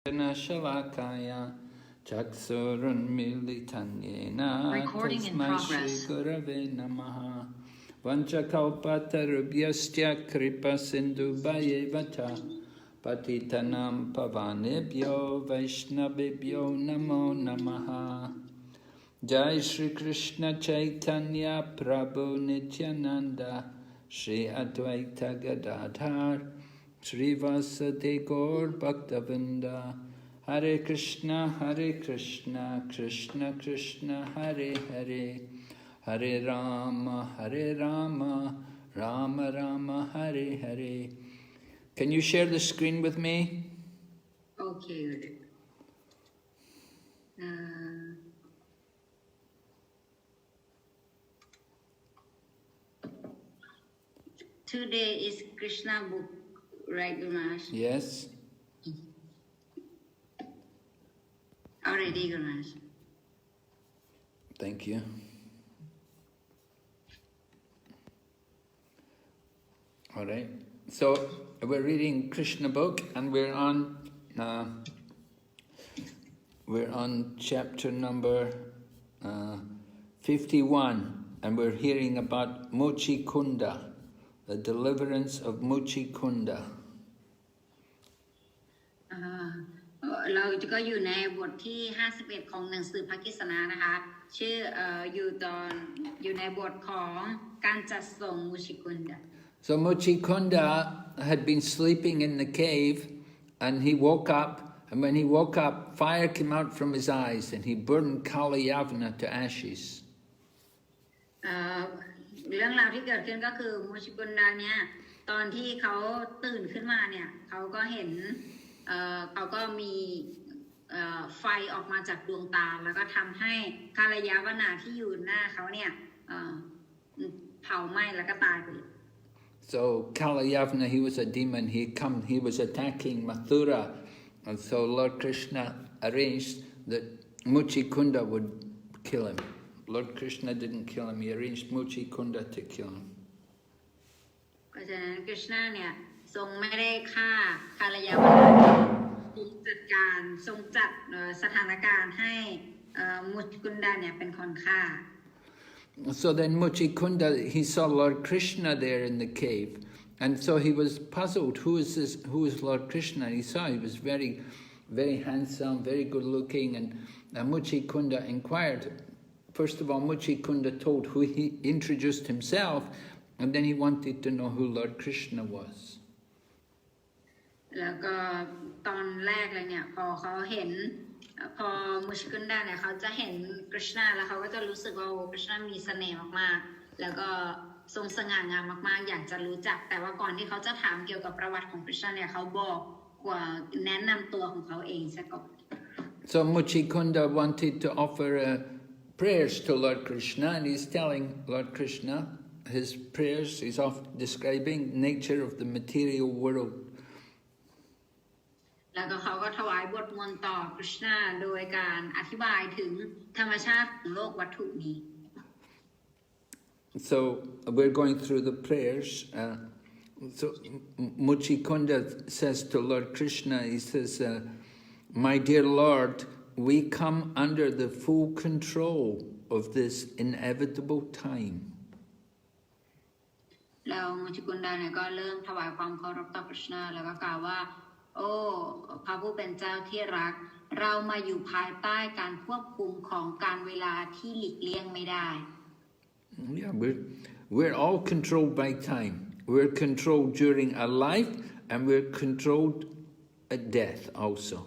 Shalakaya Chaksurun Militanyena Tasmai Shri Gurave Namaha Vanchakalpatarubhyasya Kripa Sindhu Bhayevata Patitanam Pavanebhyo Vaishnavebhyo Namo Namaha Jai Shri Krishna Chaitanya Prabhu Nityananda Shri Advaita Gadadhar Srivasade Gaur Bhaktavinda Hare Krishna, Krishna Krishna, Hare Hare Hare Rama, Rama Rama, Hare Hare. Can you share the screen with me? Okay. Today is Krishna book, right, Gurumaharaj? Yes. Already, Gurumaharaj. Thank you. All right. So we're reading Krishna book, and we're on chapter number 51, and we're hearing about Mucukunda, the deliverance of Mucukunda. เราก็อยู่ในบทที่51ของหนังสือพระกฤษณานะคะชื่ออยู่ในบทของการจัดส่งมุชิกุนดา So Mucukunda had been sleeping in the cave, and he woke up, and when he woke up, fire came out from his eyes, and he burned Kalayavana to ashes. เรื่องราวที่เกิดขึ้นก็คือมุชิกุนดาเนี่ยตอนที่เขาตื่นขึ้นมาเนี่ยเขาก็เห็นเขาก็มีไฟออกมาจากดวงตาแล้วก็ทำให้กาลยาวนาที่อยู่หน้าเขาเนี่ยเผาไหม้แล้วก็ตายไป So Kalayavana, he was a demon. He was attacking Mathura, and so Lord Krishna arranged that Mucukunda would kill him. Lord Krishna didn't kill him. He arranged Mucukunda to kill him. เพราะฉะนั้นกฤษณะเนี่ยทรงไม่ได้ฆ่ากาลยาวนาทรงจัดสถานการณ์ให้มุชกุนดาเนี่ยเป็นคนฆ่า So then Mucukunda, he saw Lord Krishna there in the cave, and so he was puzzled. Who is this? Who is Lord Krishna? And he saw he was very, very handsome, very good looking, and Mucukunda inquired. First of all, Mucukunda told who he introduced himself, and then he wanted to know who Lord Krishna was. แล้วก็ตอนแรกเลยเนี่ยพอเขาเห็นพอมุชกุนดาเนี่ยเขาจะเห็นกฤษณะแล้วเขาก็จะรู้สึกว่าโอ้กฤษณะมีเสน่ห์มากๆแล้วก็ทรงสง่างามมากๆอยากจะรู้จักแต่ว่าก่อนที่เขาจะถามเกี่ยวกับประวัติของกฤษณะเนี่ยเขาบอกกว่าแนะนำตัวของเขาเองซะก่อน So Mucukunda wanted to offer prayers to Lord Krishna, and he's telling Lord Krishna his prayers. He's describing nature of the material world. แล้วก็เขาก็ถวายบทมนต์ต่อกฤษณะโดยการอธิบายถึงธรรมชาติของโลกวัตถุนี้ So we're going through the prayers. So Mucukunda says to Lord Krishna, he says, "My dear Lord, we come under the full control of this inevitable time." แล้วมุชกุนดาเนี่ยก็เริ่มถวายความเคารพต่อกฤษณะแล้วก็กล่าวว่าโอ้พระผู้เป็นเจ้าที่รักเรามาอยู่ภายใต้การควบคุมของการเวลาที่หลีกเลี่ยงไม่ได้ Yeah, we're all controlled by time. We're controlled during our life, and we're controlled at death also.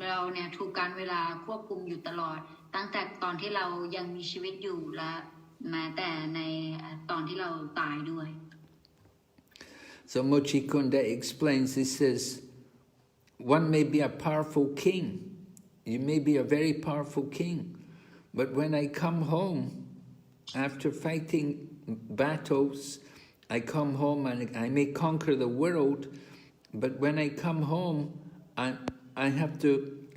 เราเนี่ยถูกการเวลาควบคุมอยู่ตลอดตั้งแต่ตอนที่เรายังมีชีวิตอยู่และแม้แต่ในตอนที่เราตายด้วย So Mucukunda explains, he says, one may be a powerful king. You may be a very powerful king. But when I come home, after fighting battles, I come home and I may conquer the world. But when I come home, I have to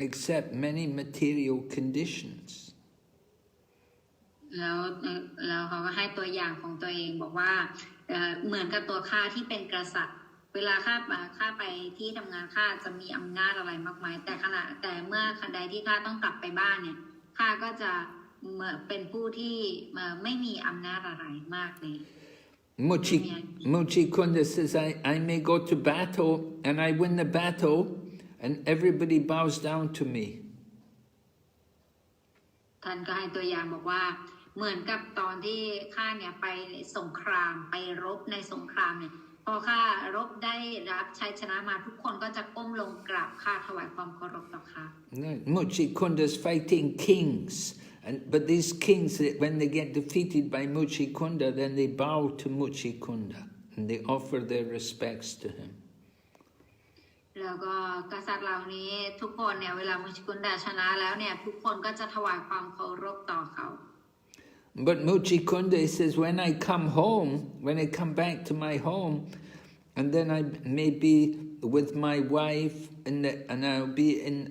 accept many material conditions. แล้วเขาก็ให้ตัวอย่างของตัวเองบอกว่าเหมือนกับตัวข้าที่เป็นกษัตริย์ เวลาข้าไปที่ทำงานข้าจะมีอำนาจอะไรมากมายแต่เมื่อคันใดที่ข้าต้องกลับไปบ้านเนี่ยข้าก็จะเป็นผู้ที่ไม่มีอำนาจอะไรมากเลยMucukunda says, I may go to battle and I win the battle and everybody bows down to me. ท่านก็ให้ตัวอย่างบอกว่าเหมือนกับตอนที่ข้าเนี่ยไปสงครามไปรบในสงครามเนี่ยพอข้ารบได้รับชัยชนะมาทุกคนก็จะก้มลงกราบข้าถวายความเคารพต่อข้า Mucukunda's fighting kings. But these kings, when they get defeated by Mucukunda, then they bow to Mucukunda and they offer their respects to him. แล้วก็กษัตริย์เหล่านี้ทุกคนเนี่ยเวลามุชิกุนดาชนะแล้วเนี่ยทุกคนก็จะถวายความเคารพต่อเขา But Mucukunda says, when I come home, when I come back to my home, and then I may be with my wife, and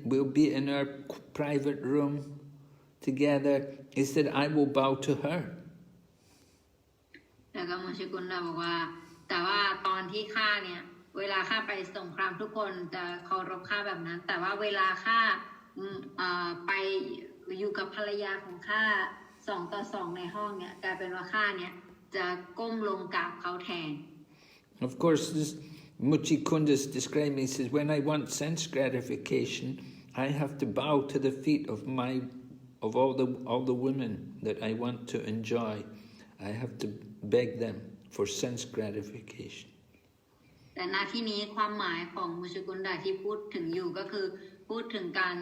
we'll be in our private room together. He said, I will bow to her. แล้วก็มุชิกุนดาบอกว่าแต่ว่าตอนที่ข้าเนี่ยเวลาข้าไปสงครามทุกคนจะเคารพข้าแบบนั้นแต่ว่าเวลาข้าไปอยู่กับภรรยาของข้า2 ต่อ 2ในห้องเนี่ยกลายเป็นว่าข้าเนี่ยจะก้มลงกราบเขาแทน Of course, this Mucukunda is describing, he says, when I want sense gratification, I have to bow to the feet of all the women that I want to enjoy. I have to beg them for sense gratification. แต่ณที่นี้ความหมายของมุชิกุนดาที่พูดถึงอยู่ก็คือพูดถึงการ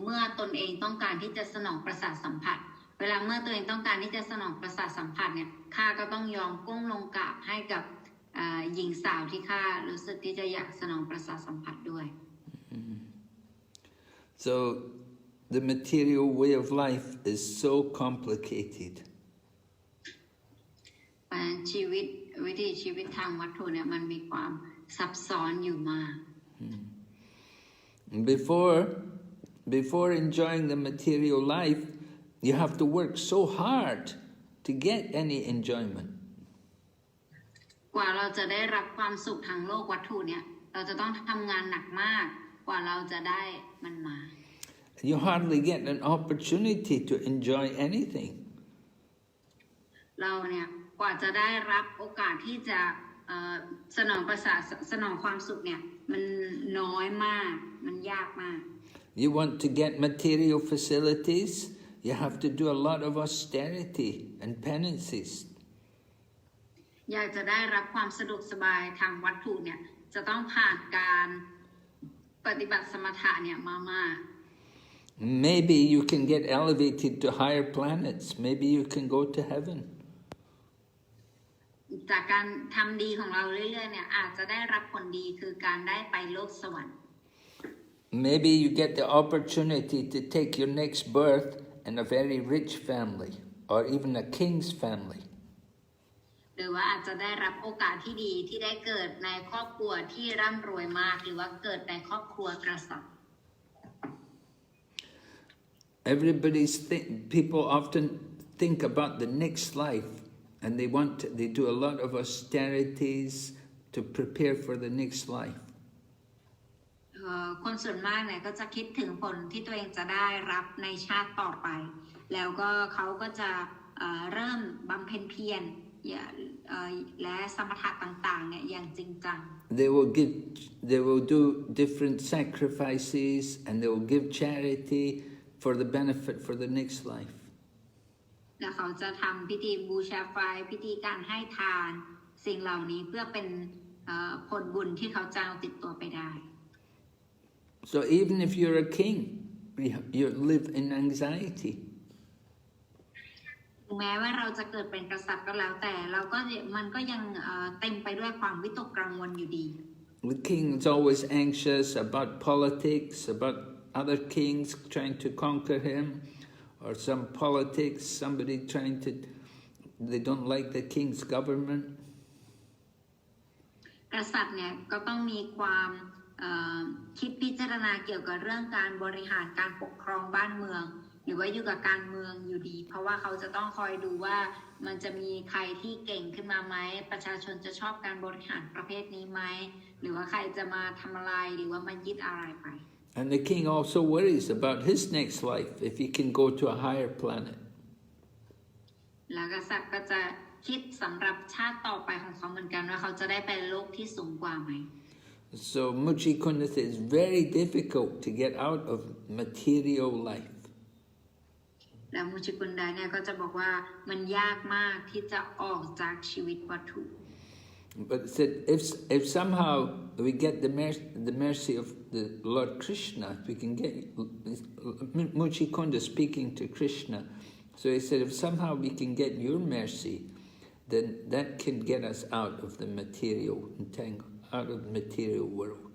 เมื่อตนเองต้องการที่จะสนองประสาทสัมผัสเวลาเมื่อตัวเองต้องการที่จะสนองประสาทสัมผัสเนี่ยข้าก็ต้องยอมก้มลงกราบให้กับหญิงสาวที่ข้ารู้สึกที่จะอยากสนองประสาทสัมผัสด้วย So the material way of life is so complicated. วิถีชีวิตทางวัตถุเนี่ยมันมีความซับซ้อนอยู่มาก Before enjoying the material life, you have to work so hard to get any enjoyment. กว่าเราจะได้รับความสุขทางโลกวัตถุเนี่ยเราจะต้องทำงานหนักมากกว่าเราจะได้มันมา You hardly get an opportunity to enjoy anything. เราเนี่ยกว่าจะได้รับโอกาสที่จะสนองความสุขเนี่ยมันน้อยมากมันยากมาก You want to get material facilities, you have to do a lot of austerity and penances. อยากจะได้รับความสะดวกสบายทางวัตถุเนี่ยจะต้องผ่านการปฏิบัติสมถะเนี่ยมาก Maybe you can get elevated to higher planets. Maybe you can go to heaven. จากการทำดีของเราเรื่อยๆเนี่ยอาจจะได้รับผลดีคือการได้ไปโลกสวรรค์ Maybe you get the opportunity to take your next birth in a very rich family or even a king's family. หรือว่าอาจจะได้รับโอกาสที่ดีที่ได้เกิดในครอบครัวที่ร่ำรวยมากหรือว่าเกิดในครอบครัวกษัตริย์ People often think about the next life and they do a lot of austerities to prepare for the next life. คนส่วนมากเนี่ยก็จะคิดถึงผลที่ตัวเองจะได้รับในชาติต่อไปแล้วก็เขาก็จะเริ่มบำเพ็ญเพียรและสมถะต่างๆเนี่ยอย่างจริงจัง They will do different sacrifices and they will give charity for the benefit for the next life. แล้วเขาจะทำพิธีบูชาไฟพิธีการให้ทานสิ่งเหล่านี้เพื่อเป็นผลบุญที่เขาจะเอาติดตัวไปได้ So even if you're a king, you live in anxiety. แม้ว่าเราจะเกิดเป็นกษัตริย์ก็แล้วแต่มันก็ยังเต็มไปด้วยความวิตกกังวลอยู่ดี The king is always anxious about politics, about other kings trying to conquer him, or some politics, they don't like the king's government. กษัตริย์เนี่ยก็ต้องมีความคิดพิจารณาเกี่ยวกับเรื่องการบริหารการปกครองบ้านเมืองหรือว่าอยู่กับการเมืองอยู่ดีเพราะว่าเขาจะต้องคอยดูว่ามันจะมีใครที่เก่งขึ้นมาไหมประชาชนจะชอบการบริหารประเภทนี้ไหม หรือว่าใครจะมาทำอะไรหรือว่ามายึดอะไรไป And the king also worries about his next life, if he can go to a higher planet. แล้วกษัตริย์ก็จะคิดสำหรับชาติต่อไปของเขาเหมือนกันว่าเขาจะได้ไปโลกที่สูงกว่าไหม So Mucukunda says it's very difficult to get out of material life. แล้วมุชิกุนดาเนี่ยก็จะบอกว่ามันยากมากที่จะออกจากชีวิตวัตถุ But it said if somehow we get the mercy of the Lord Krishna, we can get Mucukunda speaking to Krishna. So he said, if somehow we can get your mercy, then that can get us out of the material out of the material world.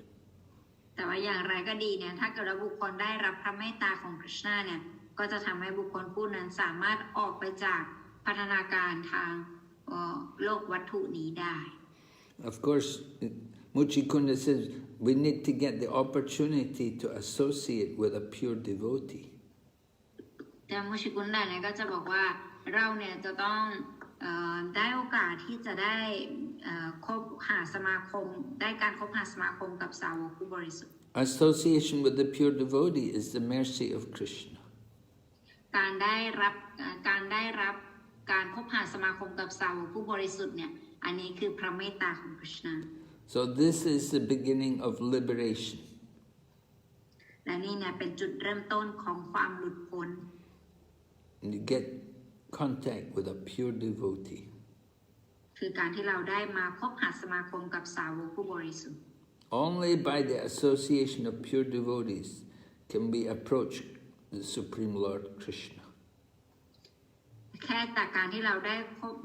แต่ว่าอย่างไรก็ดีเนี่ยถ้าเกิดว่าบุคคลได้รับพระเมตตาของคริชนาเนี่ยก็จะทำให้บุคคลผู้นั้นสามารถออกไปจากพัฒนาการทางโลกวัตถุนี้ได้ Of course, Mucukunda says we need to get the opportunity to associate with a pure devotee. แต่มุชิกุนดาเนี่ยก็จะบอกว่าเราเนี่ยจะต้องได้โอกาสที่จะได้คบหาสมาคมได้การคบหาสมาคมกับสาวกผู้บริสุทธิ์ Association with the pure devotee is the mercy of Krishna. การได้รับการคบหาสมาคมกับสาวกผู้บริสุทธิ์เนี่ยอันนี้คือพระเมตตาของคริชนา So this is the beginning of liberation. และนี่เนี่ยเป็นจุดเริ่มต้นของความหลุดพ้น You get contact with a pure devotee. คือการที่เราได้มาคบหาสมาคมกับสาวกผู้บริสุทธิ์ Only by the association of pure devotees can we approach the Supreme Lord Krishna. แค่แต่การที่เรา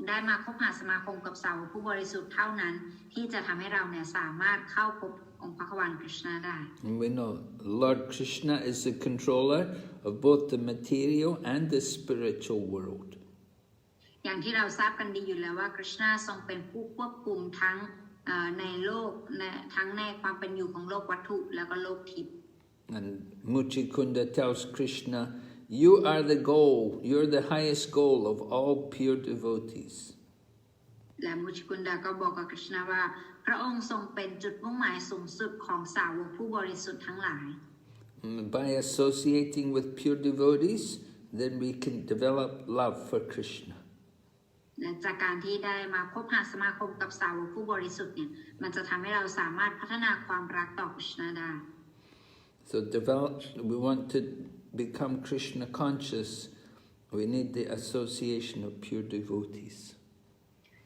ได้มาคบหาสมาคมกับสาวกผู้บริสุทธิ์เท่านั้นที่จะทำให้เราเนี่ยสามารถเข้าพบองค์พระควานคริชนาได้ And we know Lord Krishna is the controller of both the material and the spiritual world. อย่างที่เราทราบกันดีอยู่แล้วว่าคริชนาทรงเป็นผู้ควบคุมทั้งในโลกทั้งในความเป็นอยู่ของโลกวัตถุแล้วก็โลกทิพย์ And Mucukunda tells Krishna, you are the goal, you're the highest goal of all pure devotees. และมุชิกุนดาก็บอกกับคริชนาว่าพระองค์ทรงเป็นจุดมุ่งหมายสูงสุดของสาวกผู้บริสุทธิ์ทั้งหลาย By associating with pure devotees, then we can develop love for Krishna. และจากการที่ได้มาคบหาสมาคมกับสาวกผู้บริสุทธิ์เนี่ยมันจะทำให้เราสามารถพัฒนาความรักต่อคริชนาได้ So we want to become Krishna conscious, we need the association of pure devotees.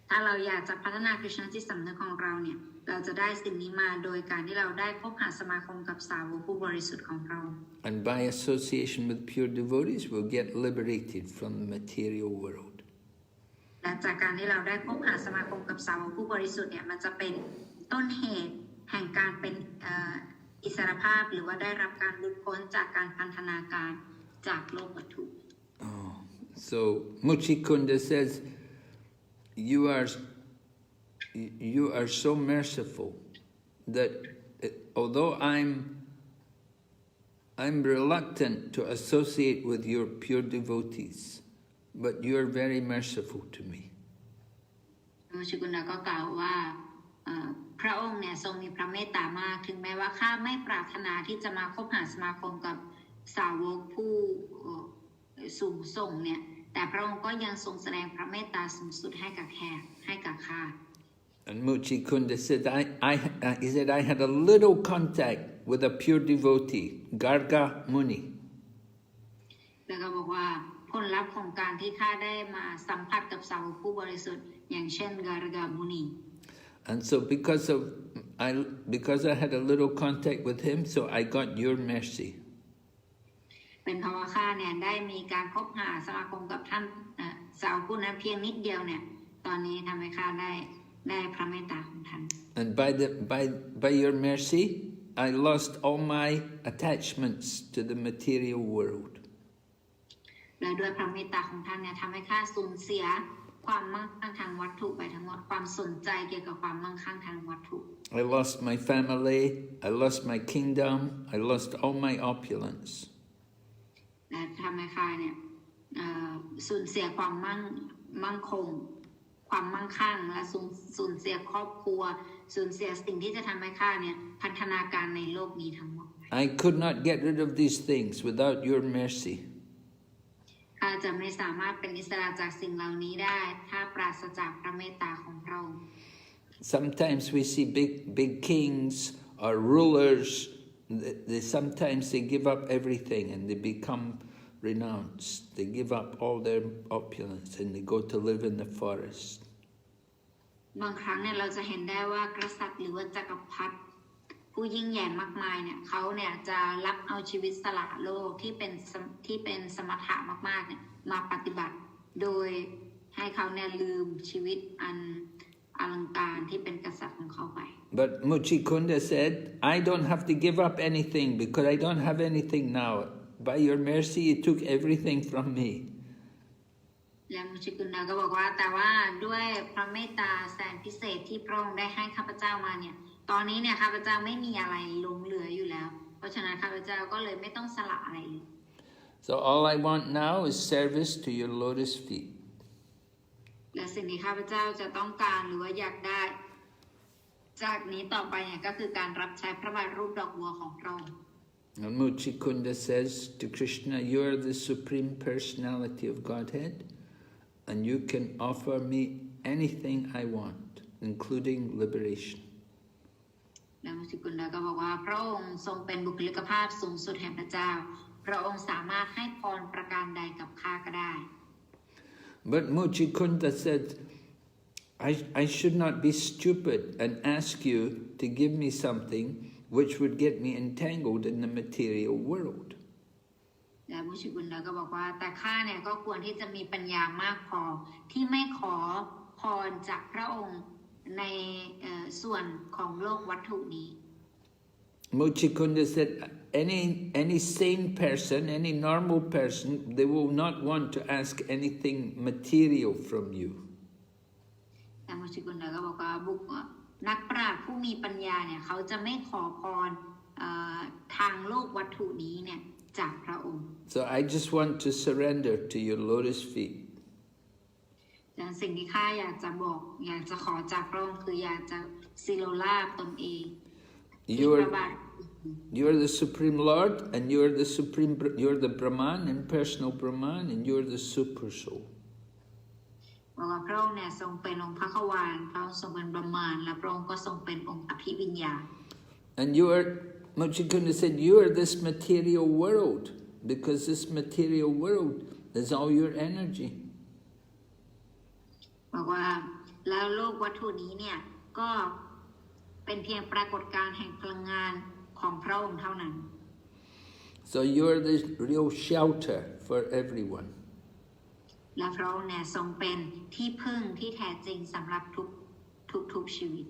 ถ้าเราอยากจะพัฒนาคริชนาจิตสำนึกของเราเนี่ยเราจะได้สิ่งนี้มาโดยการที่เราได้คบหาสมาคมกับสาวกผู้บริสุทธิ์ของเรา And by association with pure devotees, we'll get liberated from the material world. และจากการที่เราได้คบหาสมาคมกับสาวกผู้บริสุทธิ์เนี่ยมันจะเป็นต้นเหตุแห่งการเป็นอิสรภาพหรือว่าได้รับการหลุดพ้นจากการพันธนาการจากโลกวัตถุ So Mucukunda says, you are so merciful that although I'm reluctant to associate with your pure devotees, but you are very merciful to me. มุชิกุณาก็กล่าวว่าพระองค์เนี่ยทรงมีพระเมตตามากถึงแม้ว่าข้าไม่ปรารถนาที่จะมาคบหาสมาคมกับสาวกผู้สูงส่งเนี่ยแต่พระองค์ก็ยังทรงแสดงพระเมตตาสูงสุดให้กับข้า And Mucukunda said, he said, I had a little contact with a pure devotee, Garga Muni. แล้วก็บอกว่าผลลัพธ์ของการที่ข้าได้มาสัมผัสกับสาวกผู้บริสุทธิ์อย่างเช่นการกามุนี And so because I had a little contact with him, so I got your mercy. เป็นเพราะว่าข้าเนี่ยได้มีการคบหาสมาคมกับท่านสาวผู้นั้นเพียงนิดเดียวเนี่ยตอนนี้ทำให้ข้าได้พระเมตตาของท่าน And by your mercy, I lost all my attachments to the material world. และด้วยพระเมตตาของท่านเนี่ยทำให้ข้าสูญเสียความมั่งคั่งทางวัตถุไปทั้งหมดความสนใจเกี่ยวกับความมั่งคั่งทางวัตถุ I lost my family, I lost my kingdom, I lost all my opulence. และทำให้ข้าเนี่ยสูญเสียความมั่งคงความมั่งคั่งและสูญเสียครอบครัว สูญเสียสิ่งที่จะทำให้ข้าเนี่ยพันธนาการในโลกนี้ทั้งหมด I could not get rid of these things without your mercy. ข้าจะไม่สามารถเป็นอิสระจากสิ่งเหล่านี้ได้ถ้าปราศจากพระเมตตาของพระองค์ Sometimes we see big kings or rulers. Sometimes they give up everything and they become renounced. They give up all their opulence and they go to live in the forest. บางครั้งเนี่ยเราจะเห็นได้ว่ากษัตริย์หรือว่าจักรพรรดิผู้ยิ่งใหญ่มากมายเนี่ยเขาเนี่ยจะรับเอาชีวิตสละโลกที่เป็นสมถะมากๆเนี่ยมาปฏิบัติโดยให้เขาเนี่ยลืมชีวิตอันอลังการที่เป็นกษัตริย์ของเขาไป But Mucukunda said, I don't have to give up anything because I don't have anything now. By your mercy, you took everything from me. และมุชิกุนดาก็บอกว่าแต่ว่าด้วยพระเมตตาแสนพิเศษที่พระองค์ได้ให้ข้าพเจ้ามาเนี่ยตอนนี้เนี่ยข้าพเจ้าไม่มีอะไรหลงเหลืออยู่แล้วเพราะฉะนั้นข้าพเจ้าก็เลยไม่ต้องสละอะไรเลย So all I want now is service to your lotus feet. และสิ่งที่ข้าพเจ้าจะต้องการหรือว่าอยากได้จากนี้ต่อไปเนี่ยก็คือการรับใช้พระบาทรูปดอกบัวของพระองค์ And Mucukunda says to Krishna, you are the supreme personality of Godhead, and you can offer me anything I want, including liberation. และมุชิกุนดาก็บอกว่าพระองค์ทรงเป็นบุคลิกภาพสูงสุดแห่งพระเจ้าพระองค์สามารถให้พรประการใดกับข้าก็ได้ But Mucukunda said, I should not be stupid and ask you to give me something which would get me entangled in the material world. และมุชิกุนดาก็บอกว่าแต่ข้าเนี่ยก็ควรที่จะมีปัญญามากพอที่ไม่ขอพรจากพระองค์ในส่วนของโลกวัตถุนี้ Mucukunda said, any sane person, any normal person, they will not want to ask anything material from you. แต่มุชิกุนดาก็บอกว่านักปราชญ์ผู้มีปัญญาเนี่ยเขาจะไม่ขอพรทางโลกวัตถุนี้เนี่ยจากพระองค์ So I just want to surrender to your lotus feet. แต่สิ่งที่ข้าอยากจะบอกอยากจะขอจากพระองค์คืออยากจะสิโลลาบตนเอง You're the Supreme Lord, and you're the Brahman, impersonal Brahman, and you're the Super Soul. บอกว่าพระองค์เนี่ยทรงเป็นองค์พระขวานพระองค์ทรงเป็นบรมานและพระองค์ก็ทรงเป็นองค์อภิวิญญาณ And Mucukunda said, you are this material world, because this material world is all your energy. บอกว่าแล้วโลกวัตถุนี้เนี่ยก็เป็นเพียงปรากฏการณ์แห่งพลังงานของพระองค์เท่านั้น So you're the real shelter for everyone. และพระองค์เนี่ยทรงเป็นที่พึ่งที่แท้จริงสำหรับทุกชีวิต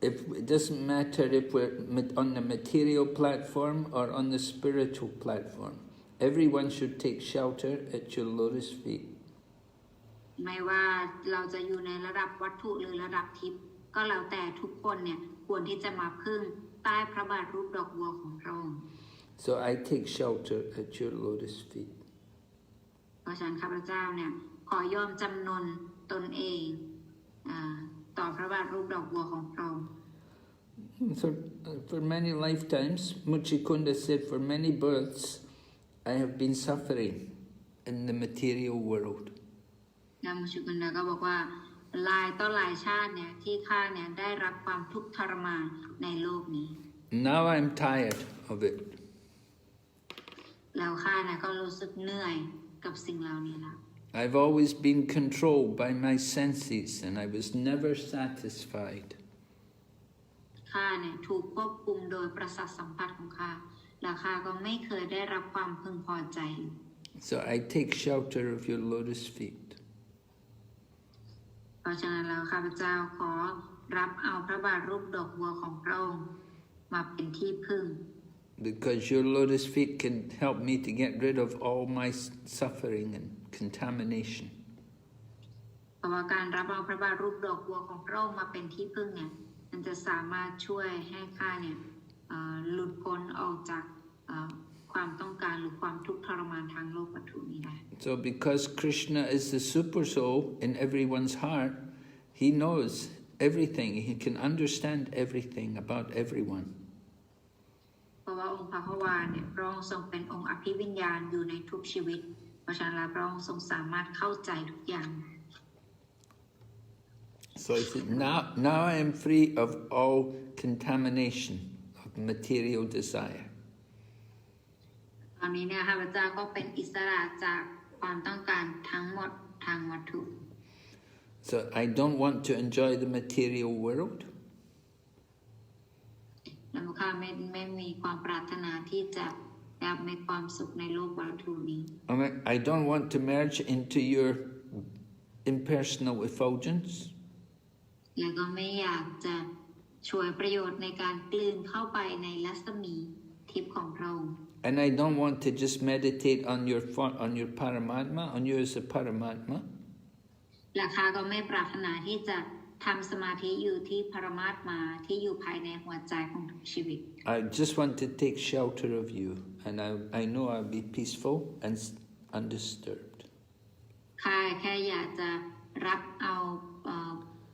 It doesn't matter if we're on the material platform or on the spiritual platform. Everyone should take shelter at your lotus feet. ไม่ว่าเราจะอยู่ในระดับวัตถุหรือระดับทิพย์ก็แล้วแต่ทุกคนเนี่ยควรที่จะมาพึ่งใต้พระบาทรูปดอกบัวของพระองค์ So I take shelter at your lotus feet. เพราะฉะนั้นข้าพเจ้าเนี่ยขอยอมจำนนตนเองต่อพระบาทรูปดอกบัวของพระองค์ For many lifetimes, Mucukunda said, for many births, I have been suffering in the material world. และมุชิกุนดาก็บอกว่าหลายต่อหลายชาติเนี่ยที่ข้าเนี่ยได้รับความทุกข์ทรมานในโลกนี้ Now I'm tired of it. แล้วข้าเนี่ยก็รู้สึกเหนื่อยกับสิ่งเหล่านี้แล้ว I've always been controlled by my senses and I was never satisfied. ข้าเนี่ยถูกควบคุมโดยประสาทสัมผัสของข้าและข้าก็ไม่เคยได้รับความพึงพอใจ So I take shelter of your lotus feet. เพราะฉะนั้นแล้วข้าพเจ้าขอรับเอาพระบาทรูปดอกบัวของพระองค์มาเป็นที่พึ่ง Because your lotus feet can help me to get rid of all my suffering and contamination. เพราะว่าการรับเอาพระบาทรูปดอกบัวของพระองค์มาเป็นที่พึ่งเนี่ยมันจะสามารถช่วยให้ข้าเนี่ยหลุดพ้นออกจากความต้องการหรือความทุกข์ทรมานทางโลกวัตถุนี้ได้ So because Krishna is the super soul in everyone's heart, he knows everything. He can understand everything about everyone. เพราะว่าองค์พระวาเนี่ยพระองค์ทรงเป็นองค์อภิวิญญาณอยู่ในทุกชีวิตเพราะฉะนั้นพระองค์ทรงสามารถเข้าใจทุกอย่าง So he said, now I am free of all contamination of material desire. ตอนนี้เนี่ยข้าพเจ้าก็เป็นอิสระจากความต้องการทั้งหมดทางวัตถุ So I don't want to enjoy the material world. และข้าไม่มีความปรารถนาที่จะได้มีความสุขในโลกวัตถุนี้ I don't want to merge into your impersonal effulgence. และก็ไม่อยากจะช่วยประโยชน์ในการกลืนเข้าไปในรัศมีทิพย์ของพระองค์ And I don't want to just meditate on your paramatma, on you as a paramatma. และข้าก็ไม่ปรารถนาที่จะทำสมาธิอยู่ที่ปรมาตมาที่อยู่ภายในหัวใจของทุกชีวิต I just want to take shelter of you, and I know I'll be peaceful and undisturbed. ข้าแค่อยากจะรับเอา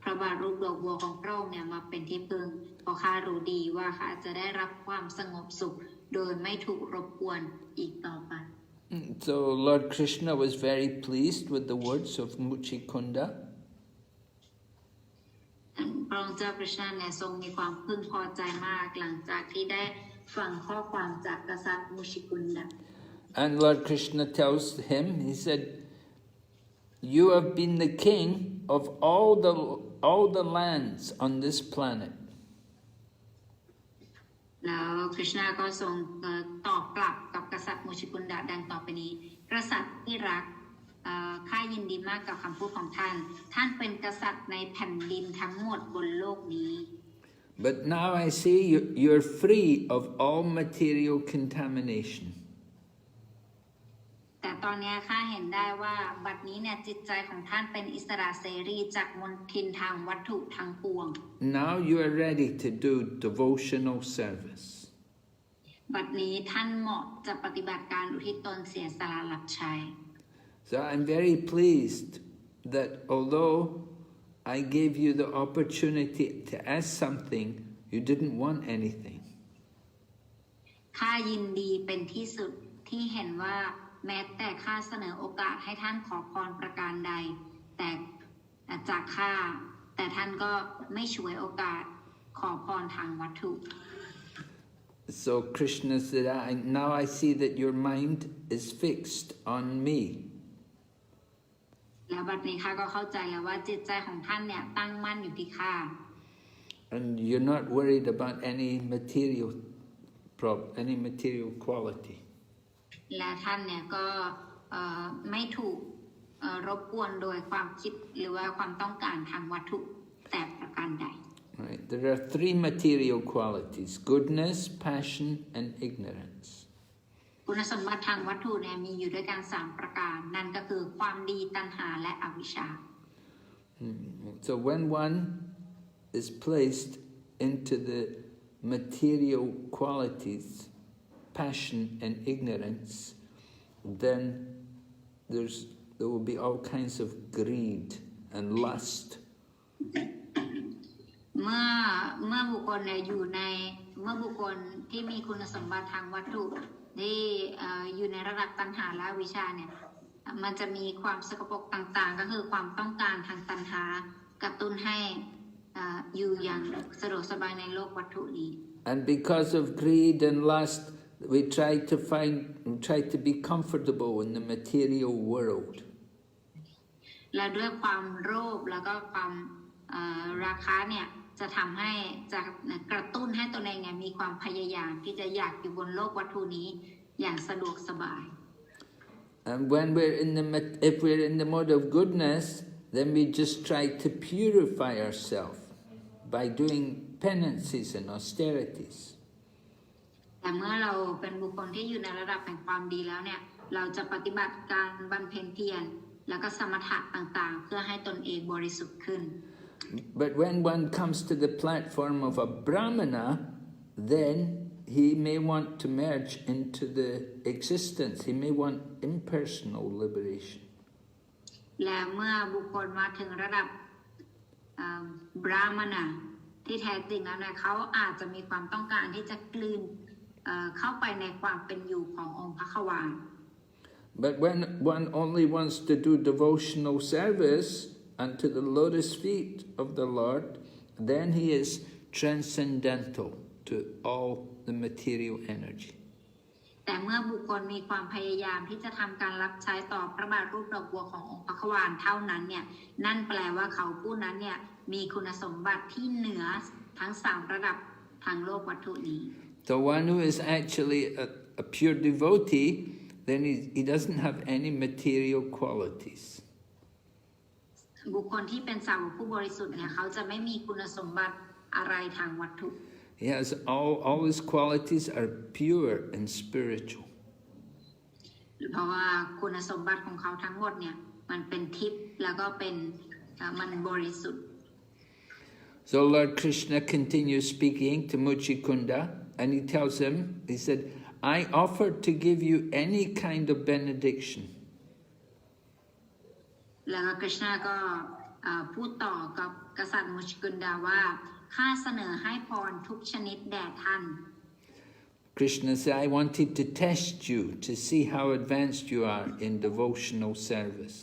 พระบาทรูปดอกบัวของพระองค์เนี่ยมาเป็นที่พึ่งเพราะข้ารู้ดีว่าข้าจะได้รับความสงบสุขโดยไม่ถูกรบกวนอีกต่อไป So Lord Krishna was very pleased with the words of Mucukunda. พระองค์เจ้าคริชนาเนี่ยทรงมีความพึงพอใจมากหลังจากที่ได้ฟังข้อความจากกษัตริย์มุชิกุนดะ And Lord Krishna tells him, he said, "You have been the king of all the lands on this planet." แล้วคริชนาก็ทรงตอบกลับกับกษัตริย์มุชิกุนดะดังต่อไปนี้กษัตริย์ที่รักข้ายินดีมากกับคำพูดของท่านท่านเป็นกษัตริย์ในแผ่นดินทั้งหมดบนโลกนี้ But now I see you're free of all material contamination. แต่ตอนนี้ข้าเห็นได้ว่าบัดนี้เนี่ยจิตใจของท่านเป็นอิสระเสรีจากมลทินทางวัตถุทั้งปวง Now you are ready to do devotional service. บัดนี้ท่านเหมาะจะปฏิบัติการอุทิศตนเสียสละรับใช้ So I'm very pleased that although I gave you the opportunity to ask something, you didn't want anything. ข้ายินดีเป็นที่สุดที่เห็นว่าแม้แต่ข้าเสนอโอกาสให้ท่านขอพรประการใดแต่จากข้าแต่ท่านก็ไม่ฉวยโอกาสขอพรทางวัตถุ So Krishna said, now I see that your mind is fixed on me. แล้วบัดนี้ข้าก็เข้าใจแล้วว่าจิตใจของท่านเนี่ยตั้งมั่นอยู่ที่ข้า And you're not worried about any material quality. และท่านเนี่ยก็ไม่ถูกรบกวนโดยความคิดหรือว่าความต้องการทางวัตถุแต่ประการใด Right. There are three material qualities: goodness, passion, and ignorance. คุณสมบัติทางวัตถุเนี่ยมีอยู่ด้วยกัน3ประการนั่นก็คือความดีตัณหาและอวิชชา So when one is placed into the material qualities, passion and ignorance, then there will be all kinds of greed and lust. เมื่อบุคคลเนี่ยอยู่ในเมื่อบุคคลที่มีคุณสมบัติทางวัตถุที่อยู่ในระดับตัณหาและวิชาเนี่ยมันจะมีความสกปรกต่างๆก็คือความต้องการทางตัณหากระตุ้นให้อยู่อย่างสะดวกสบายในโลกวัตถุนี้ And because of greed and lust, we try to be comfortable in the material world. และด้วยความโลภแล้วก็ความราคะเนี่ยจะทำให้จะกระตุ้นให้ตัวเองมีความพยายามที่จะอยากอยู่บนโลกวัตถุนี้อย่างสะดวกสบาย And when if we're in the mode of goodness, then we just try to purify ourselves by doing penances and austerities. แต่เมื่อเราเป็นบุคคลที่อยู่ในระดับแห่งความดีแล้วเนี่ยเราจะปฏิบัติการบำเพ็ญเพียรแล้วก็สมถะต่างๆเพื่อให้ตนเองบริสุทธิ์ขึ้น But when one comes to the platform of a brahmana, then he may want to merge into the existence. He may want impersonal liberation. และเมื่อบุคคลมาถึงระดับ บราหมณะที่แท้จริงแล้วเนี่ยเขาอาจจะมีความต้องการที่จะกลืนเข้าไปในความเป็นอยู่ขององค์พระขวาน But when one only wants to do devotional service unto the lotus feet of the Lord, then he is transcendental to all the material energy. แต่เมื่อบุคคลมีความพยายามที่จะทำการรับใช้ต่อพระบาทรูปดอกบัวขององค์พระขวานเท่านั้นเนี่ยนั่นแปลว่าเขาผู้นั้นเนี่ยมีคุณสมบัติที่เหนือทั้ง3ระดับทางโลกวัตถุนี้ So one who is actually a pure devotee, then he doesn't have any material qualities. บุคคลที่เป็นสาวกผู้บริสุทธิ์เนี่ยเขาจะไม่มีคุณสมบัติอะไรทางวัตถุ He has all his qualities are pure and spiritual. เพราะว่าคุณสมบัติของเขาทั้งหมดเนี่ยมันเป็นทิพย์แล้วก็เป็นมันบริสุทธิ์ So Lord Krishna continues speaking to Mucukunda, and he tells him, he said, I offer to give you any kind of benediction. แล้วก็ Krishna ก็พูดต่อกับกษัตริย์มุชกุนดาว่าข้าเสนอให้พรทุกชนิดแด่ท่าน Krishna said, I wanted to test you to see how advanced you are in devotional service.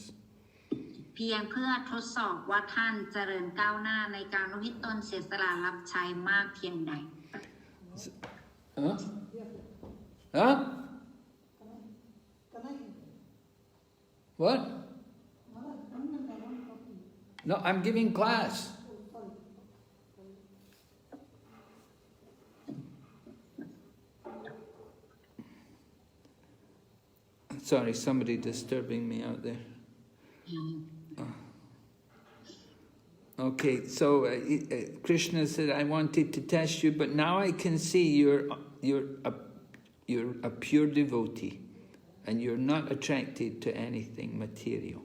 เพียงเพื่อทดสอบว่าท่านเจริญก้าวหน้าในการอุทิศตนเสียสละรับใช้มากเพียงใด Huh? What? No, I'm giving class. Sorry, somebody disturbing me out there. Okay, so Krishna said, I wanted to test you, but now I can see you're a pure devotee, and you're not attracted to anything material.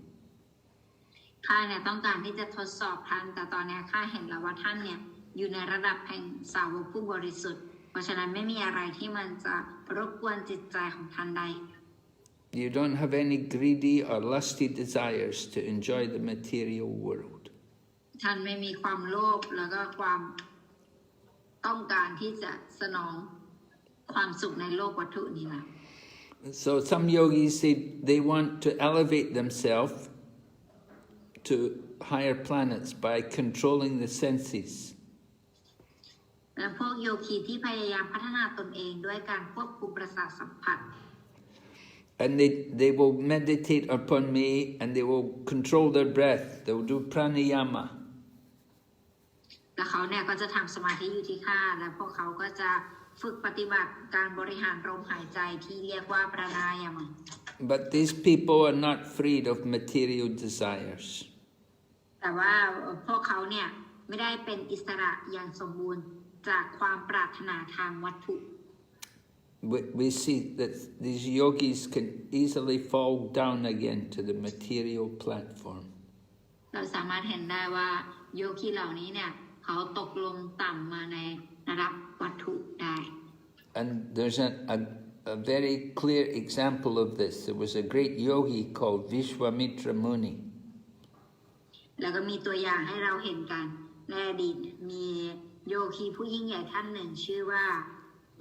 ข้าเนี่ยต้องการที่จะทดสอบท่านแต่ตอนนี้ข้าเห็นแล้วว่าท่านเนี่ยอยู่ในระดับแห่งสาวกผู้บริสุทธิ์เพราะฉะนั้นไม่มีอะไรที่มันจะรบกวนจิตใจของท่านได้ You don't have any greedy or lusty desires to enjoy the material world. ท่านไม่มีความโลภแล้วก็ความต้องการที่จะสนองความสุขในโลกวัตถุนี้นะ So some yogis say they want to elevate themselves to higher planets by controlling the senses. และพวกโยคีที่พยายามพัฒนาตนเองด้วยการควบคุมประสาทสัมผัส And they will meditate upon me and they will control their breath. They will do pranayama. และเขาเนี่ยก็จะทำสมาธิอยู่ที่ข้าและพวกเขาก็จะฝึกปฏิบัติการบริหารลมหายใจที่เรียกว่าปรานายามะ But these people are not freed of material desires. แต่ว่าพวกเขาเนี่ยไม่ได้เป็นอิสระอย่างสมบูรณ์จากความปรารถนาทางวัตถุ We see that these yogis can easily fall down again to the material platform. เราสามารถเห็นได้ว่าโยคีเหล่านี้เนี่ยเขาตกลงต่ำมาในระดับวัตถุได้ And there's a very clear example of this. There was a great yogi called Vishwamitra Muni. แล้วก็มีตัวอย่างให้เราเห็นกันในอดีตมีโยคีผู้ยิ่งใหญ่ท่านหนึ่งชื่อว่า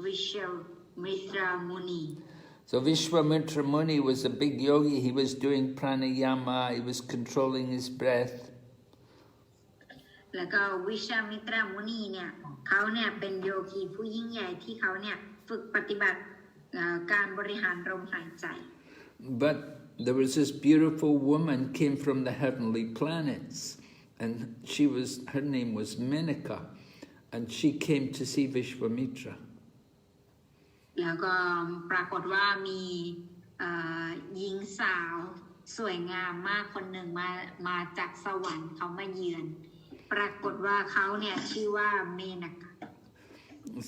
วิชมิตรมุนี So Vishwamitra Muni was a big yogi. He was doing pranayama. He was controlling his breath. แล้วก็วิชมิตรมุนีเนี่ยเขาเนี่ยเป็นโยคีผู้ยิ่งใหญ่ที่เขาเนี่ยฝึกปฏิบัติการบริหารลมหายใจ But there was this beautiful woman came from the heavenly planets, and her name was Menaka, and she came to see Vishwamitra. แล้วก็ปรากฏว่ามีหญิงสาวสวยงามมากคนหนึ่งมาจากสวรรค์เขามาเยือนปรากฏว่าเขาเนี่ยชื่อว่าเมนกะ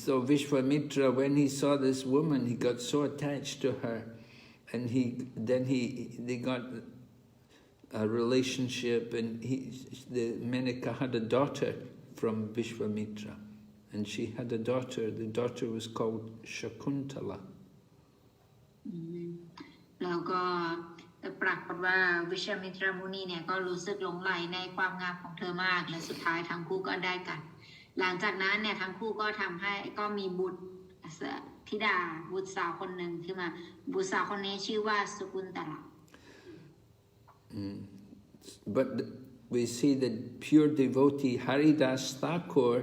So Vishwamitra, when he saw this woman, he got so attached to her, and they got a relationship, and the Menaka had a daughter from Vishwamitra, and she had a daughter. The daughter was called Shakuntala. แล้วก็ แต่ปรากฏว่าวิชมิตรมุนีเนี่ยก็รู้สึกหลงใหลในความงามของเธอมากและสุดท้ายทั้งคู่ก็ได้กันหลังจากนั้นเนี่ยทั้งคู่ก็ทำให้ก็มีบุตรธิดาบุตรสาวคนหนึ่งขึ้นมาบุตรสาวคนนี้ชื่อว่าสุกุนตละ But we see the pure devotee Haridas Thakur,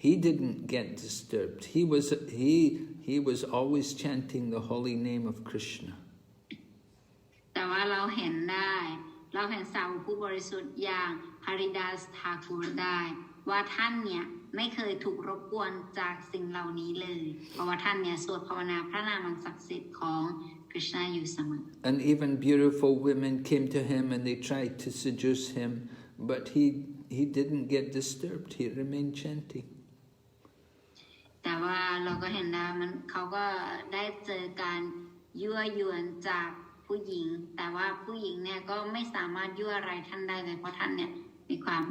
he didn't get disturbed. He was always chanting the holy name of Krishna. แต่ว่าเราเห็นสาวผู้บริสุทธิ์อย่าง Haridas Thakur ได้ว่าท่านเนี่ยไม่เคยถูกรบกวนจากสิ่งเหล่านี้เลยเพราะว่าท่านเนี่ยสวดภาวนาพระนามอันศักดิ์สิทธิ์ของ Krishna อยู่เสมอ And even beautiful women came to him and they tried to seduce him, but he didn't get disturbed. He remained chanting. แต่ว่าเราก็เห็นนะเขาก็ได้เจอการยั่วยวนจากผู้หญิงแต่ว่าผู้หญิงเนี่ยก็ไม่สามารถยั่วอะไรท่านได้เลยเพราะท่านเนี่ยมีความ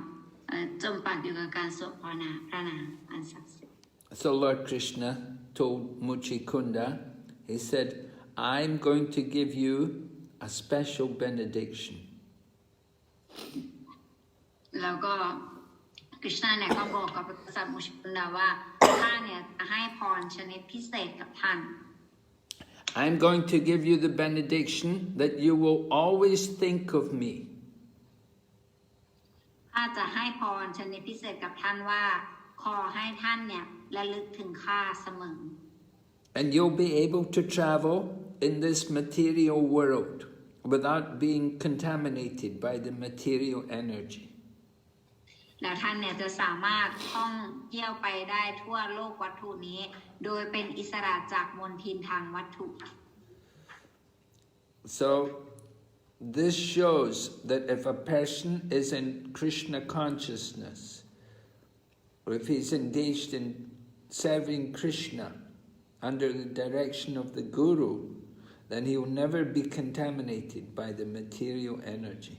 จมปักอยู่กับการสวดภาวนาพระนามอันศักดิ์สิทธิ์ So Lord Krishna told Mucukunda, he said, I'm going to give you a special benediction. แล้วก็คริชนาเนี่ยก็บอกกับพระกษัตริย์มุชกุนดาว่าท่านเนี่ยจะให้พรชนิดพิเศษกับท่าน I'm going to give you the benediction that you will always think of me. ข้าจะให้พรชนิดพิเศษกับท่านว่าขอให้ท่านเนี่ยระลึกถึงข้าเสมอ And you'll be able to travel in this material world without being contaminated by the material energy. แล้วท่านเนี่ยจะสามารถท่องเที่ยวไปได้ทั่วโลกวัตถุนี้โดยเป็นอิสระจากมลทินทางวัตถุ So this shows that if a person is in Krishna consciousness, or if he's engaged in serving Krishna under the direction of the Guru, then he will never be contaminated by the material energy.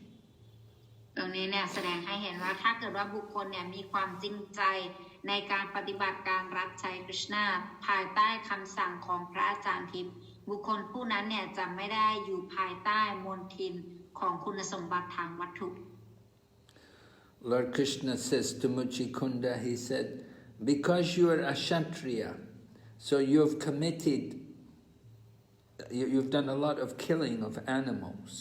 ตรงนี้เนี่ยแสดงให้เห็นว่าถ้าเกิดว่าบุคคลเนี่ยมีความจริงใจในการปฏิบัติการรับใช้คริชนาภายใต้คำสั่งของพระอาจารย์ทิพย์บุคคลผู้นั้นเนี่ยจะไม่ได้อยู่ภายใต้มลทินของคุณสมบัติทางวัตถุ Lord Krishna says to Mucukunda, he said, because you are a Kshatriya, so you've done a lot of killing of animals.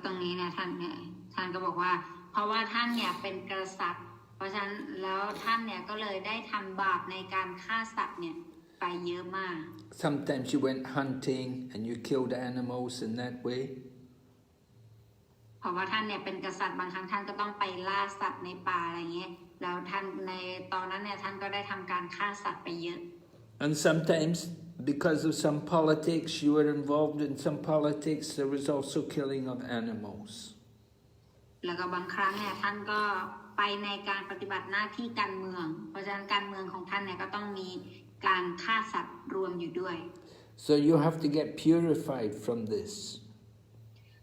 ตรงนี้เนี่ยท่านก็บอกว่าเพราะว่าท่านเนี่ยเป็นกษัตริย์เพราะฉะนั้นแล้วท่านเนี่ยก็เลยได้ทำบาปในการฆ่าสัตว์เนี่ยไปเยอะมาก Sometimes you went hunting and you killed animals in that way. เพราะว่าท่านเนี่ยเป็นกษัตริย์บางครั้งท่านก็ต้องไปล่าสัตว์ในป่าอะไรเงี้ยแล้วท่านในตอนนั้นเนี่ยท่านก็ได้ทำการฆ่าสัตว์ไปเยอะ And sometimes because of some politics, you were involved in some politics, there was also killing of animals. แล้วก็บางครั้งเนี่ยท่านก็ไปในการปฏิบัติหน้าที่การเมืองเพราะฉะนั้นการเมืองของท่านเนี่ยก็ต้องมีการฆ่าสัตว์รวมอยู่ด้วย So you have to get purified from this.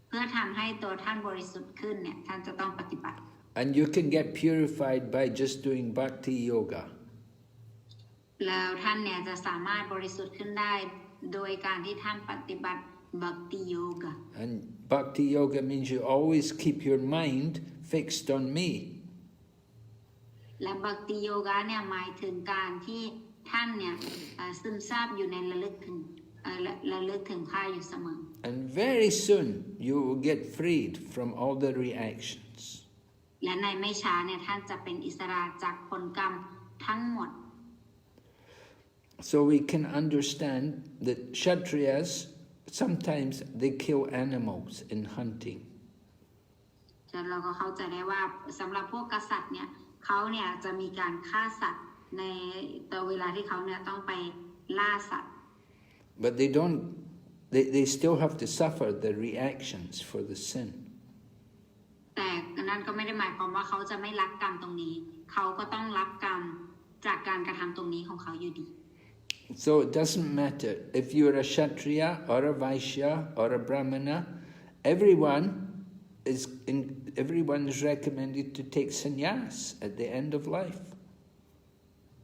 เพื่อทำให้ตัวท่านบริสุทธิ์ขึ้นเนี่ยท่านจะต้องปฏิบัติ And you can get purified by just doing bhakti yoga. แล้วท่านเนี่ยจะสามารถบริสุทธิ์ขึ้นได้โดยการที่ท่านปฏิบัติ bhakti yoga. And bhakti yoga means you always keep your mind fixed on me. และ bhakti yoga เนี่ยหมายถึงการที่ท่านเนี่ยซึมซาบอยู่ในระลึกถึงข้าอยู่เสมอ And very soon you will get freed from all the reactions. และในไม่ช้าเนี่ยท่านจะเป็นอิสระจากผลกรรมทั้งหมด So we can understand that Kshatriyas, sometimes they kill animals in hunting. เราก็เข้าใจได้ว่าสำหรับพวกกษัตริย์เนี่ยเขาเนี่ยจะมีการฆ่าสัตว์ในตัวเวลาที่เขาเนี่ยต้องไปล่าสัตว์ But they still have to suffer the reactions for the sin. แต่นั่นก็ไม่ได้หมายความว่าเขาจะไม่รับกรรมตรงนี้เขาก็ต้องรับกรรมจากการกระทำตรงนี้ของเขาอยู่ดี So it doesn't matter if you're a Kshatriya or a Vaishya or a Brahmana, everyone is recommended to take sannyas at the end of life.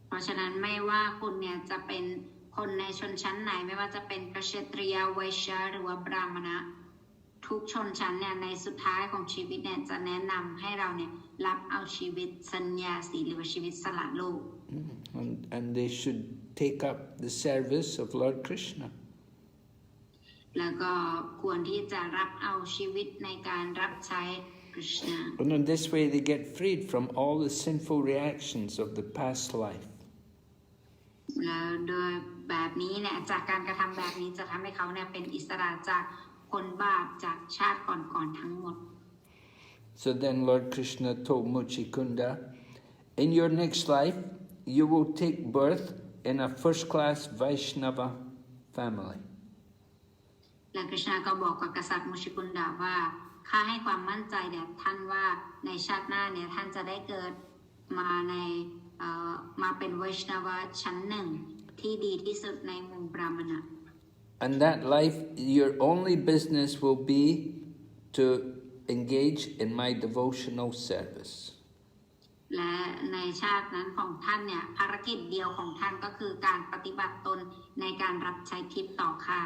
เพราะฉะนั้นไม่ว่าคุณเนี่ยจะเป็น คนในชนชั้นไหนไม่ว่าจะเป็นกษัตริยาไวยชาหรือว่าบราหมณะทุกชนชั้นเนี่ยในสุดท้ายของชีวิตเนี่ยจะแนะนำให้เราเนี่ยรับเอาชีวิตสัญญาสีหรือว่าชีวิตสละโลก and they should take up the service of Lord Krishna. แล้วก็ควรที่จะรับเอาชีวิตในการรับใช้ Krishna. And in this way they get freed from all the sinful reactions of the past life. แล้วโดยแบบนี้เนี่ยจากการกระทำแบบนี้จะทำให้เขาเนี่ยเป็นอิสระจากผลบาปจากชาติก่อนๆทั้งหมด So then Lord Krishna told Mucukunda, in your next life you will take birth in a first-class Vaishnava family. และกฤษณาก็บอกกับกษัตริย์มุชิกุนดาว่าข้าให้ความมั่นใจแด่ท่านว่าในชาติหน้าเนี่ยท่านจะได้เกิดมาเป็นไวชนาวะชั้นหนึ่งที่ดีที่สุดในหมู่บราหมณะ And that life, your only business will be to engage in my devotional service. และในชาตินั้นของท่านเนี่ยภารกิจเดียวของท่านก็คือการปฏิบัติตนในการรับใช้ทิพย์ต่อข้า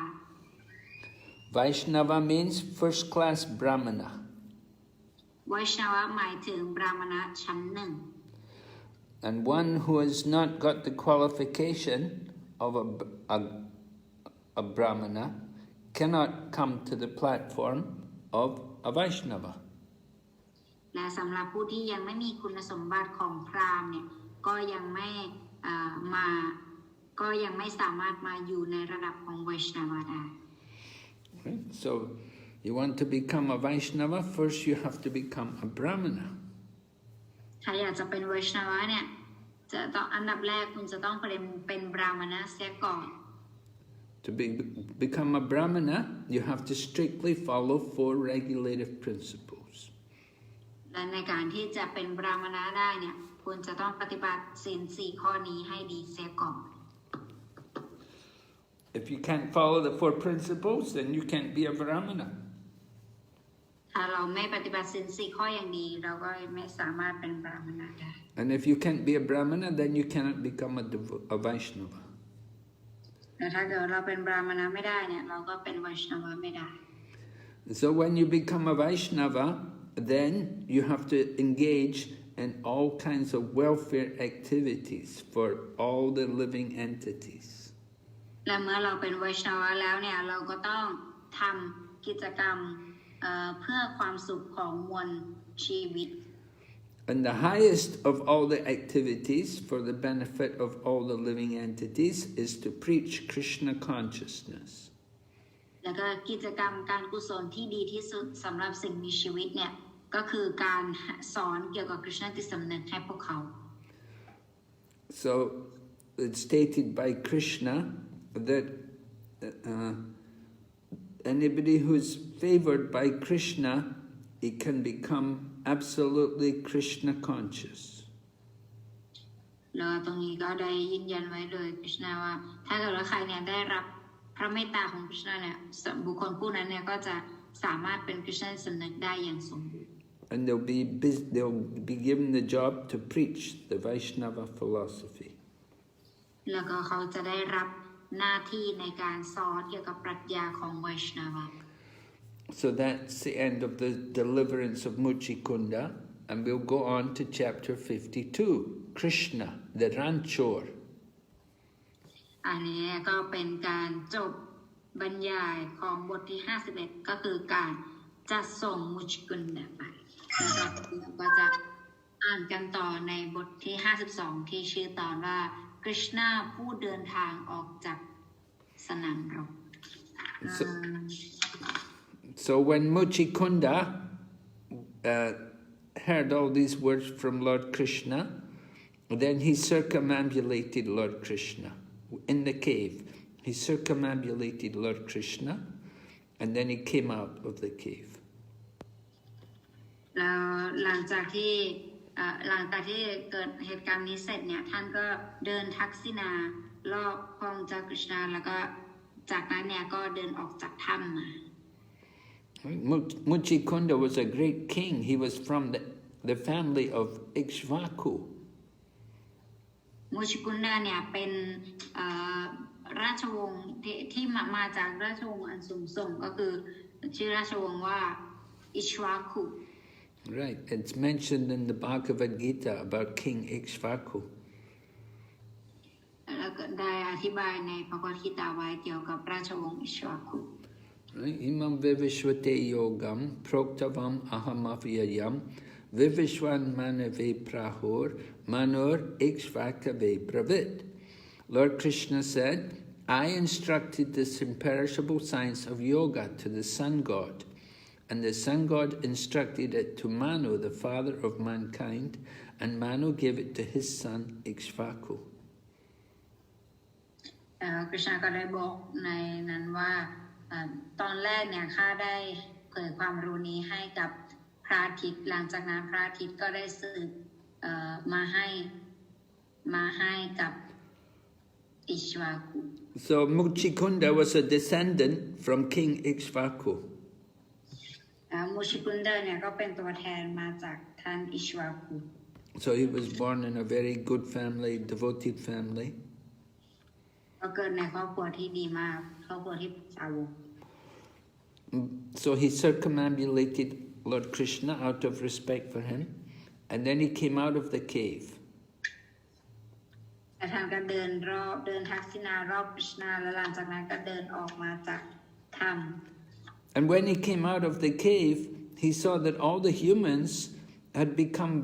Vaishnava means first-class Brahmana. ไวชนาวะหมายถึงบราหมณะชั้นหนึ่ง And one who has not got the qualification of a Brahmana cannot come to the platform of a Vaishnava. และสำหรับผู้ที่ยังไม่มีคุณสมบัติของพราหมณ์เนี่ยก็ยังไม่สามารถมาอยู่ในระดับของไวชนาวะได้ Right? So, you want to become a Vaishnava, first you have to become a Brahmana. ถ้าอยากจะเป็นไวชนาวะเนี่ยจะต้องอันดับแรกคุณจะต้องเป็นบราหมณะเสียก่อน To become a Brahmana, you have to strictly follow 4 regulative principles. และในการที่จะเป็นบราหมณะได้เนี่ยคุณจะต้องปฏิบัติศีล 4 ข้อนี้ให้ดีเสียก่อน If you can't follow the 4 principles, then you can't be a Brahmana. ถ้าเราไม่ปฏิบัติศีล 4 ข้ออย่างดีเราก็ไม่สามารถเป็นบราหมณะได้ And if you can't be a Brahmana, then you cannot become a Vaishnava. แต่ถ้าเกิดเราเป็นบราหมณะไม่ได้เนี่ยเราก็เป็นไวชนาวะไม่ได้ So when you become a Vaishnava, then you have to engage in all kinds of welfare activities for all the living entities. และเมื่อเราเป็นไวชนาวะแล้วเนี่ยเราก็ต้องทำกิจกรรมเพื่อความสุขของมวลชีวิต And the highest of all the activities for the benefit of all the living entities is to preach Krishna consciousness. แล้วก็กิจกรรมการกุศลที่ดีที่สุดสำหรับสิ่งมีชีวิตเนี่ยก็คือการสอนเกี่ยวกับ Krishna จิตสำนึกให้พวกเขา So it's stated by Krishna that anybody who's favored by Krishna, he can become absolutely Krishna conscious. แล้วตรงนี้ก็ได้ยืนยันไว้โดย Krishna ว่าถ้าเกิดว่าใครเนี่ยได้รับพระเมตตาของ Krishna เนี่ยบุคคลผู้นั้นเนี่ยก็จะสามารถเป็น Krishna สำนึกได้อย่างสมบูรณ์ And they'll be given the job to preach the Vaishnava philosophy. แล้วก็เขาจะได้รับหน้าที่ในการสอนเกี่ยวกับปรัชญาของไวชนาวะ So that's the end of the deliverance of Mucukunda, and we'll go on to chapter 52, Krishna, the ranchor. อันนี้ก็เป็นการจบบรรยายของบทที่ 51 ก็คือการจัดส่งมุชกุนดาไปแล้วก็เราก็จะอ่านกันต่อในบทที่ 52 ที่ชื่อตอนว่า Krishna ผู้เดินทางออกจากสนามรบ So when Mucukunda heard all these words from Lord Krishna, then he circumambulated Lord Krishna in the cave. He circumambulated Lord Krishna, and then he came out of the cave. แล้วหลังจากที่เกิดเหตุการณ์นี้เสร็จเนี่ยท่านก็เดินทักษิณารอบพระองค์เจ้ากฤษณาแล้วก็จากนั้นเนี่ยก็เดินออกจากถ้ำมา Mucukunda was a great king. He was from the family of Ikshvaku. มุชกุนดาเนี่ยเป็นรา ชวงศ์ที่มาจากราชวงศ์อันสูงส่งก็คือชื่อราชวงศ์ว่าอิชวาคุ Right, it's mentioned in the Bhagavad Gita about King Ikshvaku. แล้วก็ได้อธิบายในพระคัมภีร์ไว้เกี่ยวกับราชวงศ์อิชวาคุ Right, Imam Vivishvate Yogam Proktavam Ahamavyayam Vivishwan Manave Prahur Manur Ikshvakave Bravit. Lord Krishna said, I instructed this imperishable science of yoga to the sun god, and the sun god instructed it to Manu, the father of mankind, and Manu gave it to his son Ikshvaku. คริชนาก็ได้บอกในนั้นว่าตอนแรกเนี่ยข้าได้เผยความรู้นี้ให้กับพระอาทิตย์หลังจากนั้นพระอาทิตย์ก็ได้สืบมาให้กับอิชวาคุ So Mucukunda was a descendant from King Ikshvaku. มูชิกุนเดอร์เนี่ยก็เป็นตัวแทนมาจากท่านอิชวาคุ So he was born in a very good family, devoted family. ก็เกิดในครอบครัวที่ดีมากครอบครัวที่สาวก So he circumambulated Lord Krishna out of respect for him, and then he came out of the cave. แต่ท่านก็เดินทักษิณารอบคริชนาแล้วหลังจากนั้นก็เดินออกมาจากถ้ำ And when he came out of the cave, he saw that all the humans had become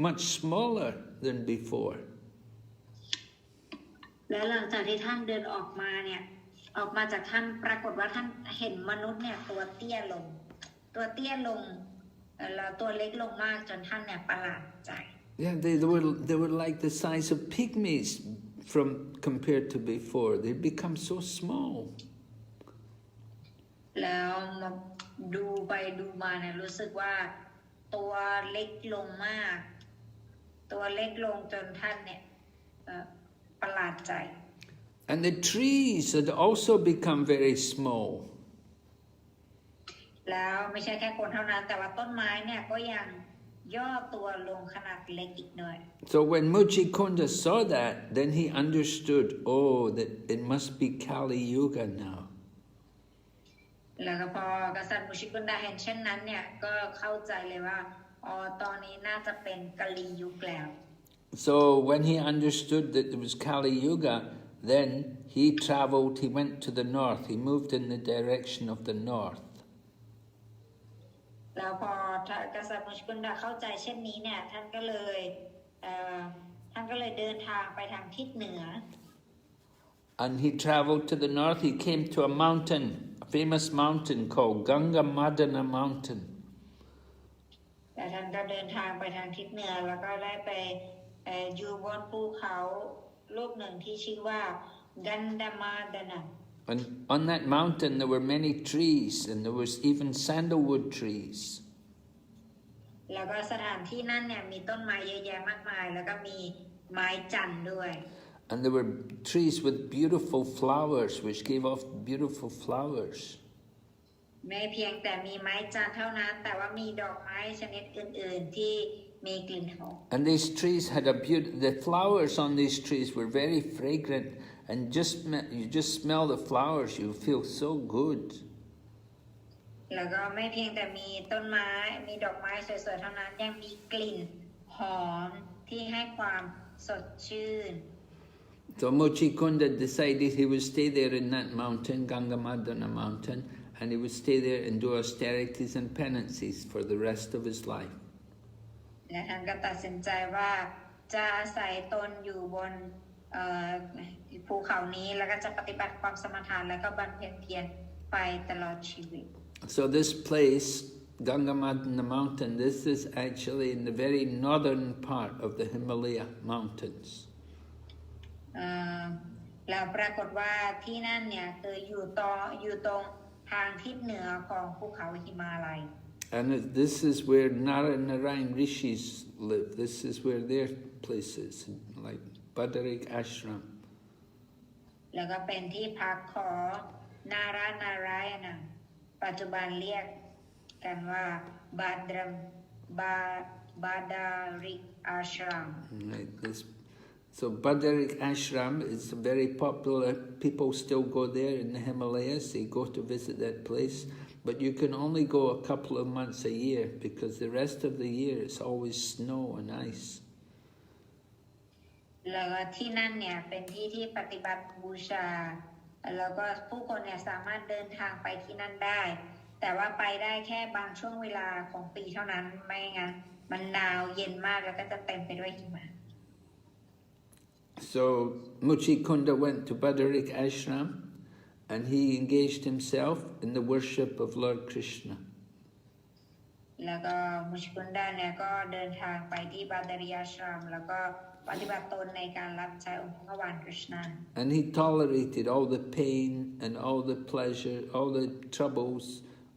much smaller than before. และหลังจากที่ท่านเดินออกมาเนี่ยออกมาจากท่านปรากฏว่าท่านเห็นมนุษย์เนี่ยตัวเตี้ยลงแล้วตัวเล็กลงมากจนท่านเนี่ยประหลาดใจ Yeah, they were like the size of pygmies compared to before. They'd become so small. แล้วมาดูไปดูมาเนี่ยรู้สึกว่าตัวเล็กลงมากตัวเล็กลงจนท่านเนี่ยประหลาดใจ And the trees had also become very small. แล้วไม่ใช่แค่คนเท่านั้นแต่ว่าต้นไม้เนี่ยก็ยังย่อตัวลงขนาดเล็กอีกด้วย So when Mucukunda saw that, then he understood, oh, that it must be Kali Yuga now. แล้วก็พอกษัตริย์มุชิกุนดาเห็นเช่นนั้นเนี่ยก็เข้าใจเลยว่าตอนนี้น่าจะเป็นกาลียุคแล้ว So when he understood that it was Kali Yuga, then he went to the north. He moved in the direction of the north. แล้วพอกษัตริย์มุชิกุนดาเข้าใจเช่นนี้เนี่ยท่านก็เลยเดินทางไปทางทิศเหนือ And he traveled to the north. He came to a mountain, a famous mountain called Ganga Madana Mountain. แต่ท่านก็เดินทางไปทางทิศเหนือแล้วก็ได้ไปอยู่บนภูเขาลูกหนึ่งที่ชื่อว่ากันดามาดานะ And on that mountain there were many trees, and there was even sandalwood trees. แล้วก็สถานที่นั้นเนี่ยมีต้นไม้เยอะแยะมากมายแล้วก็มีไม้จันทร์ด้วย And there were trees with beautiful flowers, which gave off beautiful flowers. ไม่เพียงแต่มีไม้จันทร์เท่านั้นแต่ว่ามีดอกไม้ชนิดอื่นๆที่มีกลิ่นหอม And these trees had the flowers on these trees were very fragrant, and you just smell the flowers, you feel so good. แล้วก็ไม่เพียงแต่มีต้นไม้มีดอกไม้สวยๆเท่านั้นยังมีกลิ่นหอมที่ให้ความสดชื่น So Mucukunda decided he would stay there in that mountain, Gangamadana mountain, and he would stay there and do austerities and penances for the rest of his life. และท่านก็ตัดสินใจว่าจะอาศัยตนอยู่บนภูเขานี้แล้วก็จะปฏิบัติความสมถะแล้วก็บำเพ็ญเพียรไปตลอดชีวิต So this place, Gangamadana mountain, this is actually in the very northern part of the Himalaya mountains. แล้วปรากฏว่าที่นั่นเนี่ยคืออยู่ตรงทางทิศเหนือของภูเขาหิมาลัย And this is where Narayan Rishis live. This is where their place is, like Badarik Ashram. แล้วก็เป็นที่พักของนารายณปัจจุบันเรียกกันว่าบาดาริกอาชรัม Right, this So Badarik Ashram is very popular. People still go there in the Himalayas. They go to visit that place. But you can only go a couple of months a year because the rest of the year it's always snow and ice. แล้วก็ที่นั่นเนี่ยเป็นที่ที่ปฏิบัติบูชาแล้วก็ผู้คนเนี่ยสามารถเดินทางไปที่นั่นได้แต่ว่าไปได้แค่บางช่วงเวลาของปีเท่านั้นไม่งั้นมันหนาวเย็นมากแล้วก็จะเต็มไปด้วยหิมะ So Mucukunda went to Badarik Ashram and he engaged himself in the worship of Lord Krishna. แล้วก็มุชกุนดาเนี่ยก็เดินทางไปที่บาดาริยาชรามแล้วก็ปฏิบัติตนในการรับใช้องค์พระวานคริชนา And he tolerated all the pain and all the pleasure, all the troubles,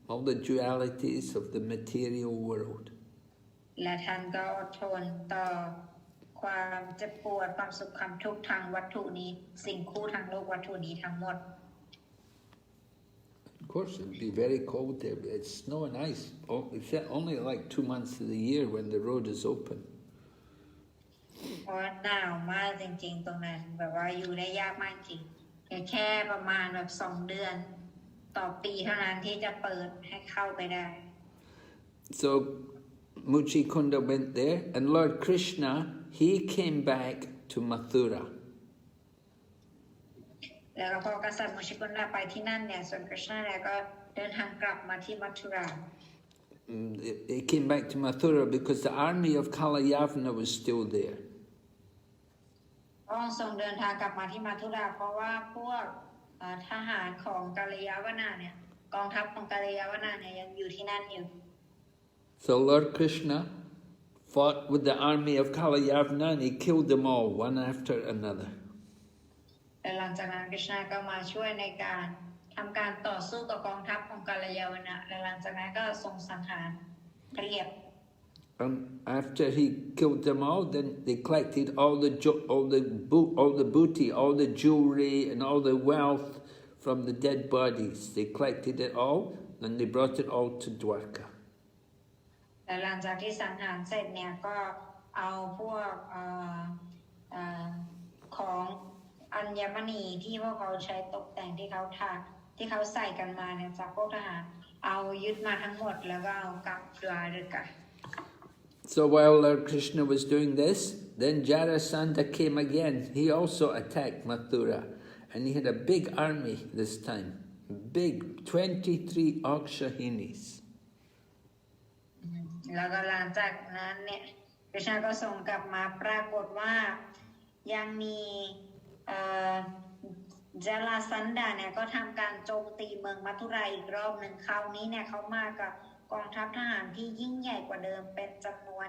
all the dualities of the material world. และท่านก็อดทนต่อความเจ็บปวดความสุขความทุกข์ทางวัตถุนี้สิ่งคู่ทางโลกวัตถุนี้ทั้งหมด Of course, it would be very cold there. It's snow and ice. Only like 2 months of the year when the road is open. เพราะหนาวมากจริงๆตรงนั้นแบบว่าอยู่ได้ยากมากจริงแค่ประมาณแบบ2 เดือนต่อปีเท่านั้นที่จะเปิดให้เข้าไปได้ So Mucukunda went there and Lord Krishna, he came back to Mathura. แล้วก็พอกษัตริย์มุชิกุนดาไปที่นั่นเนี่ยส่วนคริชนาเนี่ยก็เดินทางกลับมาที่มัทุรา He came back to Mathura because the army of Kalayavana was still there. องค์ทรงเดินทางกลับมาที่มัทุราเพราะว่าพวกทหารของกาลยาวนาเนี่ยกองทัพของกาลยาวนาเนี่ยยังอยู่ที่นั่นอยู่ So Lord Krishna fought with the army of Kalayavana and he killed them all one after another. แต่หลังจากนั้นคริชนาก็มาช่วยในการทำการต่อสู้กับกองทัพของกาลยาวนะและหลังจากนั้นก็ทรงสังหารเรียบ After he killed them all, then they collected all the booty, all the jewelry, and all the wealth from the dead bodies. They collected it all, and they brought it all to Dwarka. แต่หลังจากที่สังหารเสร็จเนี่ยก็เอาพวกของอัญมณีที่พวกเขาใช้ตกแต่งที่เขาใส่กันมาเนี่ยจากพวกทหารเอายึดมาทั้งหมดแล้วก็เอากลับดวารกะ So while Lord Krishna was doing this, then Jarasandha came again. He also attacked Mathura, and he had a big army this time. Big, 23 Akshahinis. แล้วก็หลังจากนั้นเนี่ยคริชนาก็ส่งกลับมาปรากฏว่ายังมีจาราสันดาเนี่ยก็ทำการโจมตีเมืองมัทุราอีกรอบหนึ่งคราวนี้เนี่ยเขามากับกองทัพทหารที่ยิ่งใหญ่กว่าเดิมเป็นจำนวน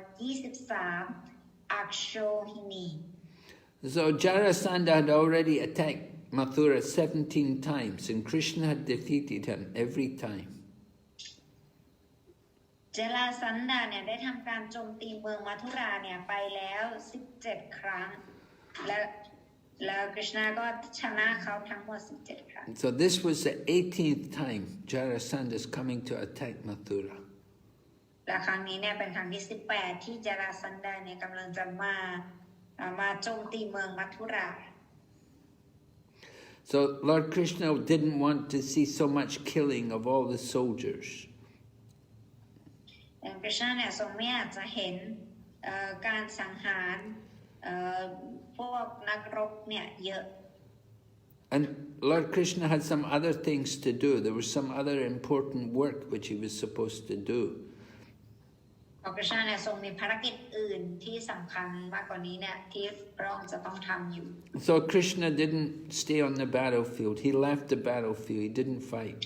23อักโชหินี So Jarasandha had already attacked Mathura 17 times, and Krishna had defeated him every time. จาราสันดาเนี่ยได้ทำการโจมตีเมืองมัทุราเนี่ยไปแล้ว17 ครั้งแล้วคริชนาก็ชนะเขาทั้งหมด17 ครั้ง So this was the 18th time Jarasandha is coming to attack Mathura. และครั้งนี้เนี่ยเป็นครั้งที่18ที่จาราสันดาเนี่ยกำลังจะมาโจมตีเมืองมัทุรา So Lord Krishna didn't want to see so much killing of all the soldiers. คริชนาเนี่ยทรงไม่อยากจะเห็นการสังหารพวกนักรบเนี่ยเยอะ And Lord Krishna had some other things to do. There was some other important work which he was supposed to do. คริชนาเนี่ยทรงมีภารกิจอื่นที่สำคัญมากกว่านี้เนี่ยที่พระองค์จะต้องทำอยู่ So Krishna didn't stay on the battlefield. He left the battlefield. He didn't fight.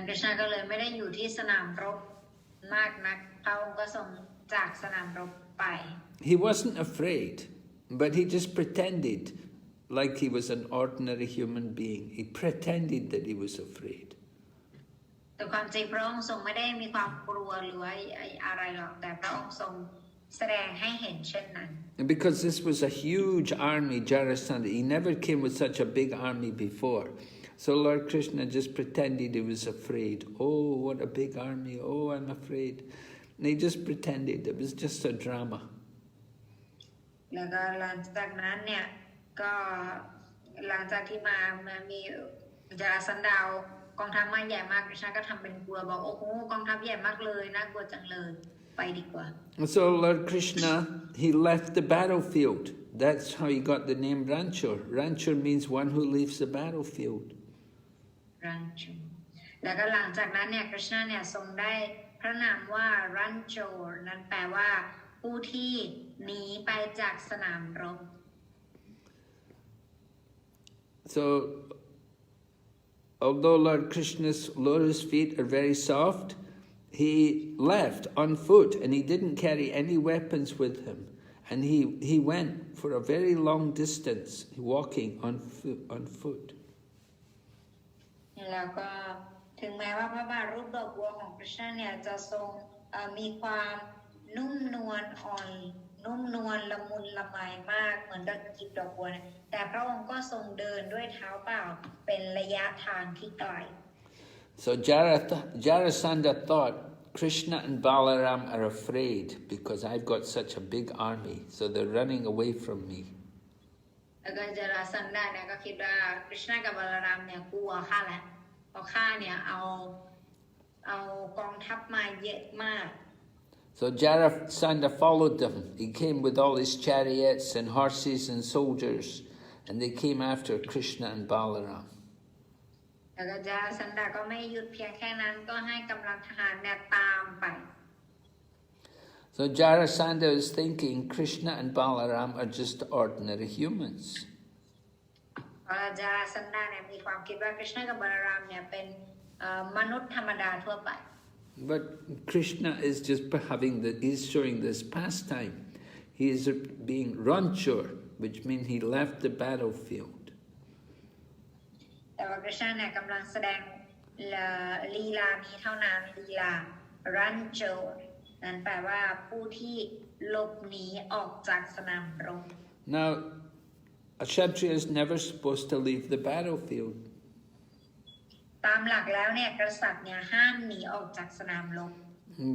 คริชนาก็เลยไม่ได้อยู่ที่สนามรบมากนักพระองค์ก็ทรงจากสนามรบไป He wasn't afraid, but he just pretended like he was an ordinary human being. He pretended that he was afraid. แต่ความจริงพระองค์ทรงไม่ได้มีความกลัวหรือว่าอะไรหรอกแต่พระองค์ทรงแสดงให้เห็นเช่นนั้น And because this was a huge army, Jarasandha, he never came with such a big army before. So Lord Krishna just pretended he was afraid. Oh, what a big army. Oh, I'm afraid. And he just pretended. It was just a drama. แล้วก็หลังจากนั้นเนี่ยก็หลังจากที่มามีจาราสันดาวกองทัพมาใหญ่มากKrishnaก็ทำเป็นกลัวบอกโอ้โหกองทัพใหญ่มากเลยน่ากลัวจังเลยไปดีกว่า So Lord Krishna, he left the battlefield. That's how he got the name Ranchor. Ranchor means one who leaves the battlefield. Ranchor แล้วก็หลังจากนั้นเนี่ย Krishna เนี่ยทรงได้พระนามว่า Ranchor นั้นแปลว่าผู้ที่หนีไปจากสนามรบ So although Lord Krishna's lotus feet are very soft, he left on foot and he didn't carry any weapons with him. And he went for a very long distance, walking on foot. แล้วก็ถึงแม้ว่าพระบาทรูปดอกบัวของพระเจ้าเนี่ยจะทรงมีความนุ่มนวลอ่อนนุ่มนวลละมุนละไมมากเหมือนดอกกีบดอกบัวแต่พระองค์ก็ทรงเดินด้วยเท้าเปล่าเป็นระยะทางที่ไกล So Jarasandha thought Krishna and Balaram are afraid because I've got such a big army, so they're running away from me. แล้วก็จาราสันดาเนี่ยก็คิดว่าคริชนากับบาลารามเนี่ยกลัวข้าแหละเพราะข้าเนี่ยเอากองทัพมาเยอะมาก So Jarasandha followed them. He came with all his chariots and horses and soldiers, and they came after Krishna and Balaram. แล้วก็จาราสันดาก็ไม่หยุดเพียงแค่นั้นก็ให้กำลังทหารเนี่ยตามไป So Jarasandha is thinking Krishna and Balaram are just ordinary humans. เพราะจาราสันดาเนี่ยมีความคิดว่าคริชนากับบาลารามเนี่ยเป็นมนุษย์ธรรมดาทั่วไป But Krishna is just he's showing this pastime. He is being ranchor, which means he left the battlefield. แต่ว่าคริชนาเนี่ยกำลังแสดงลีลานี้เท่านั้นลีลารันโจนั้นแปลว่าผู้ที่หลบหนีออกจากสนามรบ Now, a Kshatriya is never supposed to leave the battlefield. ตามหลักแล้วเนี่ยกษัตริย์เนี่ยห้ามหนีออกจากสนามรบ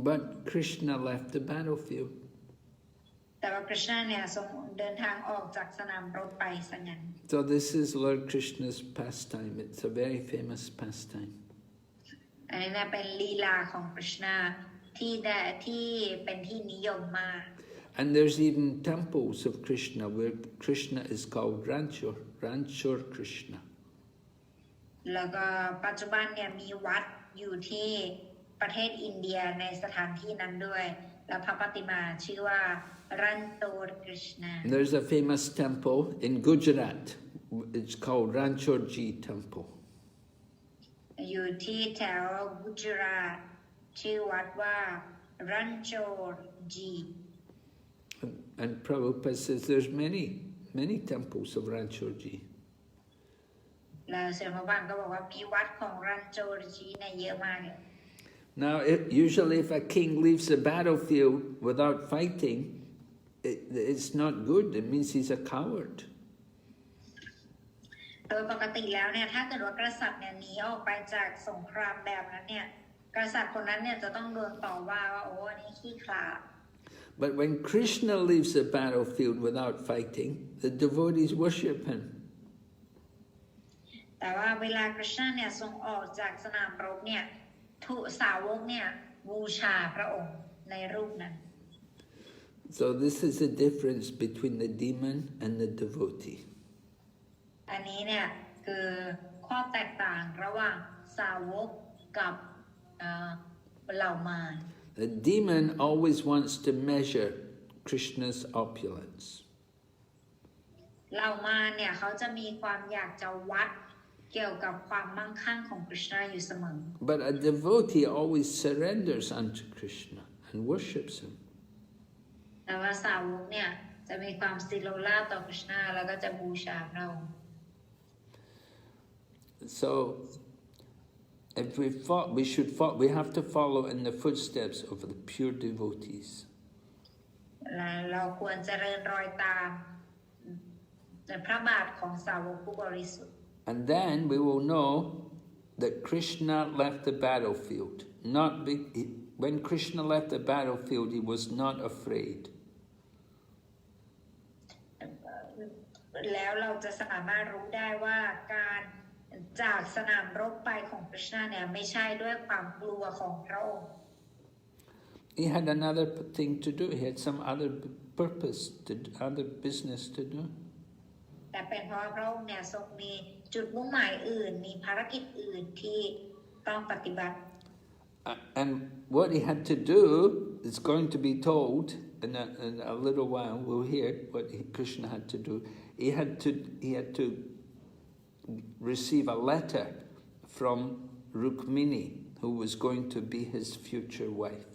But Krishna left the battlefield. แต่ว่าคริชนาเนี่ยทรงเดินทางออกจากสนามรบไปซะงั้น So this is Lord Krishna's pastime. It's a very famous pastime. อันนี้เนี่ยเป็นลีลาของคริชนาที่เป็นที่นิยมมาก And there's even temples of Krishna where Krishna is called Ranchor Krishna. แล้วก็ปัจจุบันเนี่ยมีวัดอยู่ที่ประเทศอินเดียในสถานที่นั้นด้วยแล้วพระปฏิมาชื่อว่ารันโตรกฤษณา There's a famous temple in Gujarat. It's called Ranchorji Temple. อยู่ที่แถวกุจราตชื่อวัดว่ารันโจรจี And Prabhupada says there's many temples of Ranchorji. แล้วเสด็จพระบานก็บอกว่ามีวัดของรันโจรจีเนี่ยเยอะมากเลย Now, usually if a king leaves the battlefield without fighting, it's not good. It means he's a coward. โดยปกติแล้วเนี่ยถ้าเกิดว่ากษัตริย์เนี่ยหนีออกไปจากสงครามแบบนั้นเนี่ยกษัตริย์คนนั้นเนี่ยจะต้องโดนต่อว่าโอ้อันนี้ขี้ขลาด But when Krishna leaves the battlefield without fighting, the devotees worship him. แต่ว่าเวลาคริชนาเนี่ยทรงออกจากสนามรบเนี่ยสาวกเนี่ยบูชาพระองค์ในรูปนั้น So this is the difference between the demon and the devotee. อันนี้เนี่ยคือข้อแตกต่างระหว่างสาวกกับเหล่ามาร The demon always wants to measure Krishna's opulence. เหล่ามารเนี่ยเขาจะมีความอยากจะวัดเกี่ยวกับความมั่งคั่งของคริชนาอยู่เสมอ But a devotee always surrenders unto Krishna and worships him. แต่ว่าสาวกเนี่ยจะมีความสิโลราบต่อคริชนาแล้วก็จะบูชาพระองค์ So, if we have to follow in the footsteps of the pure devotees. เราควรจะเดินรอยตามพระบาทของสาวกผู้บริสุทธิ์ And then we will know that Krishna left the battlefield. When Krishna left the battlefield, he was not afraid. แล้วเราจะสามารถรู้ได้ว่าการจากสนามรบไปของคริชนาเนี่ยไม่ใช่ด้วยความกลัวของพระองค์ He had another thing to do. He had some other purpose, other business to do. แต่เป็นเพราะพระองค์เนี่ยทรงมีจุดมุ่งหมายอื่นมีภารกิจอื่นที่ต้องปฏิบัติ And what he had to do is going to be told in a little while. We'll hear what Krishna had to do. He had to receive a letter from Rukmini, who was going to be his future wife.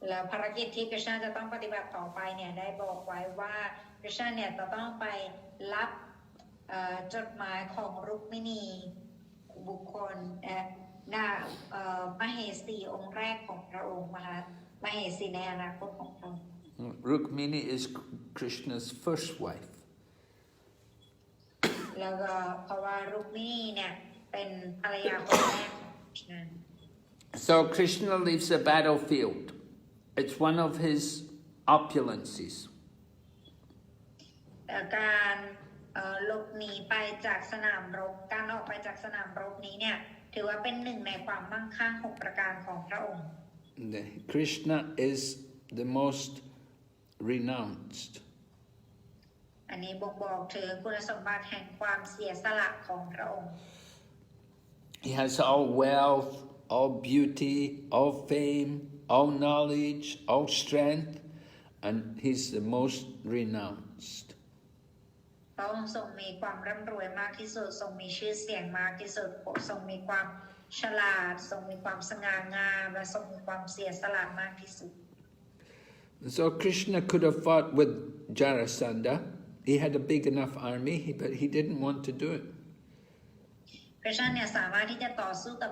แล้วภารกิจที่คริชนาจะต้องปฏิบัติต่อไปเนี่ยได้บอกไว้ว่าคริชนาเนี่ยจะต้องไปรับจดหมายของรุกมินีบุคคลมเหสีองค์แรกของพระองค์มเหสีในอนาคตของพระองค์ Rukmini is Krishna's first wife. แล้วก็เพราะว่ารุกมินีเนี่ยเป็นภรรยาคนแรกของคริชนา So Krishna leaves the battlefield. It's one of his opulences. การหลบหนีไปจากสนามรบการออกไปจากสนามรบนี้เนี่ยถือว่าเป็นหนึ่งในความมั่งคั่ง6ประการของพระองค์ Krishna is the most renounced. อันนี้บ่งบอกถึงคุณสมบัติแห่งความเสียสละของพระองค์ He has all wealth, all beauty, all fame, all knowledge, all strength, and he's the most renounced. พระองค์ทรงมีความร่ำรวยมากที่สุดทรงมีชื่อเสียงมากที่สุดทรงมีความฉลาดทรงมีความสง่างามและทรงมีความเสียสละมากที่สุด So Krishna could have fought with Jarasandha. He had a big enough army, but he didn't want to do it. คริชนาเนี่ยสามารถที่จะต่อสู้กับ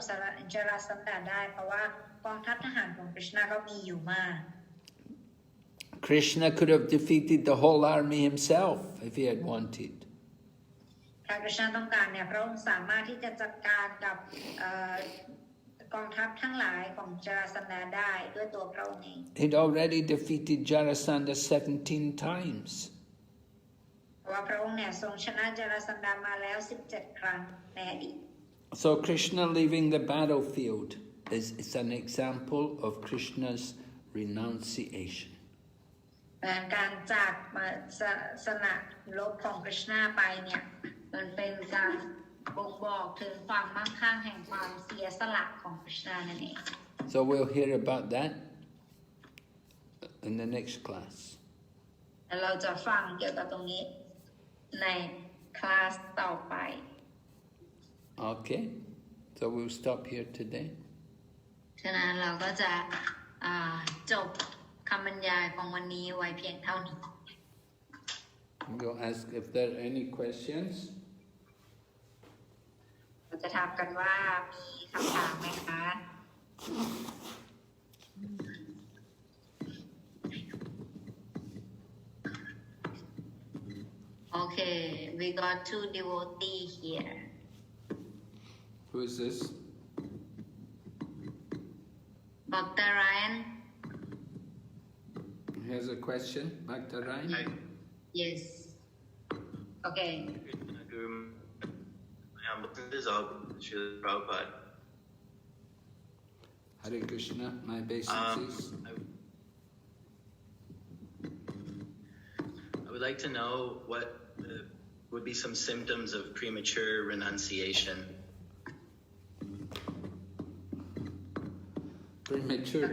จาราสันดาได้เพราะว่ากองทัพทหารของคริชนาก็มีอยู่มาก Krishna could have defeated the whole army himself if he had wanted. ถ้าคริชนาต้องการเนี่ยพระองค์สามารถที่จะจัดการกับกองทัพทั้งหลายของจาราสันดาได้ด้วยตัวพระองค์เอง He'd already defeated Jarasandha 17 times. เพราะว่าพระองค์เนี่ยทรงชนะจาราสันดามาแล้ว17 ครั้งในอดีต So Krishna leaving the battlefield is an example of Krishna's renunciation. การจากสนามรบของคริชนาไปเนี่ยมันเป็นการบ่งบอกถึงความมั่งคั่งแห่งความเสียสละของคริชนานั่นเอง So we'll hear about that in the next class. เราจะฟังเกี่ยวกับตรงนี้ในคลาสต่อไป Okay, so we'll stop here today. ฉะนั้นเราก็จะจบคำบรรยายของวันนี้ไว้เพียงเท่านี้ We'll ask if there are any questions. เราจะถามกันว่ามีคำถามไหมคะ Okay, we got 2 devotees here. Who is this? Dr. Ryan. Here's a question, Dr. Ryan. Hi. Yes. Okay. This is all Srila Prabhupada. Hare Krishna, my obeisances. I would like to know what would be some symptoms of premature renunciation. Premature.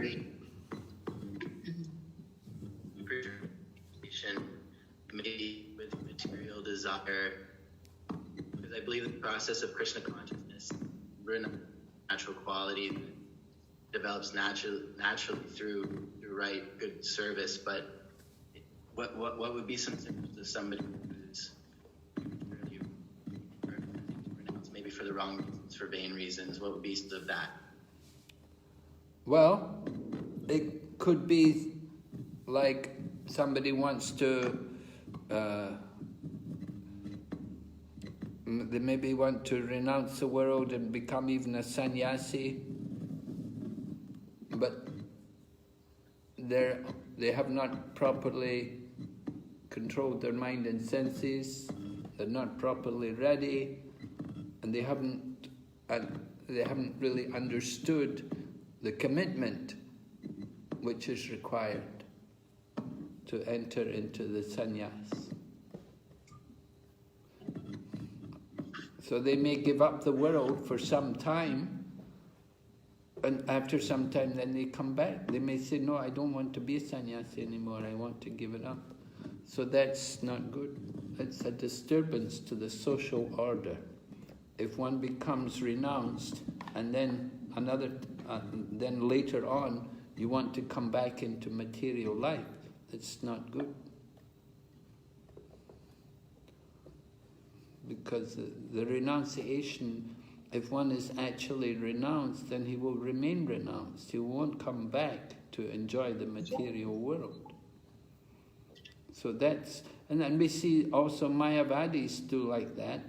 Maybe with material desire, because I believe the process of Krishna consciousness, natural quality, develops naturally through right good service. But what would be some symptoms of somebody who's really renounced, maybe for the wrong reasons, for vain reasons? What would be some of that? Well, it could be like somebody wants to, they maybe want to renounce the world and become even a sannyasi, but they have not properly controlled their mind and senses, they're not properly ready, and they haven't really understood the commitment which is required to enter into the sannyas. So they may give up the world for some time, and after some time then they come back. They may say, no, I don't want to be a sannyasi anymore, I want to give it up. So that's not good. It's a disturbance to the social order. If one becomes renounced and then then later on you want to come back into material life, it's not good. Because the renunciation, if one is actually renounced, then he will remain renounced. He won't come back to enjoy the material world. So that's, and then we see also Mayavadis do like that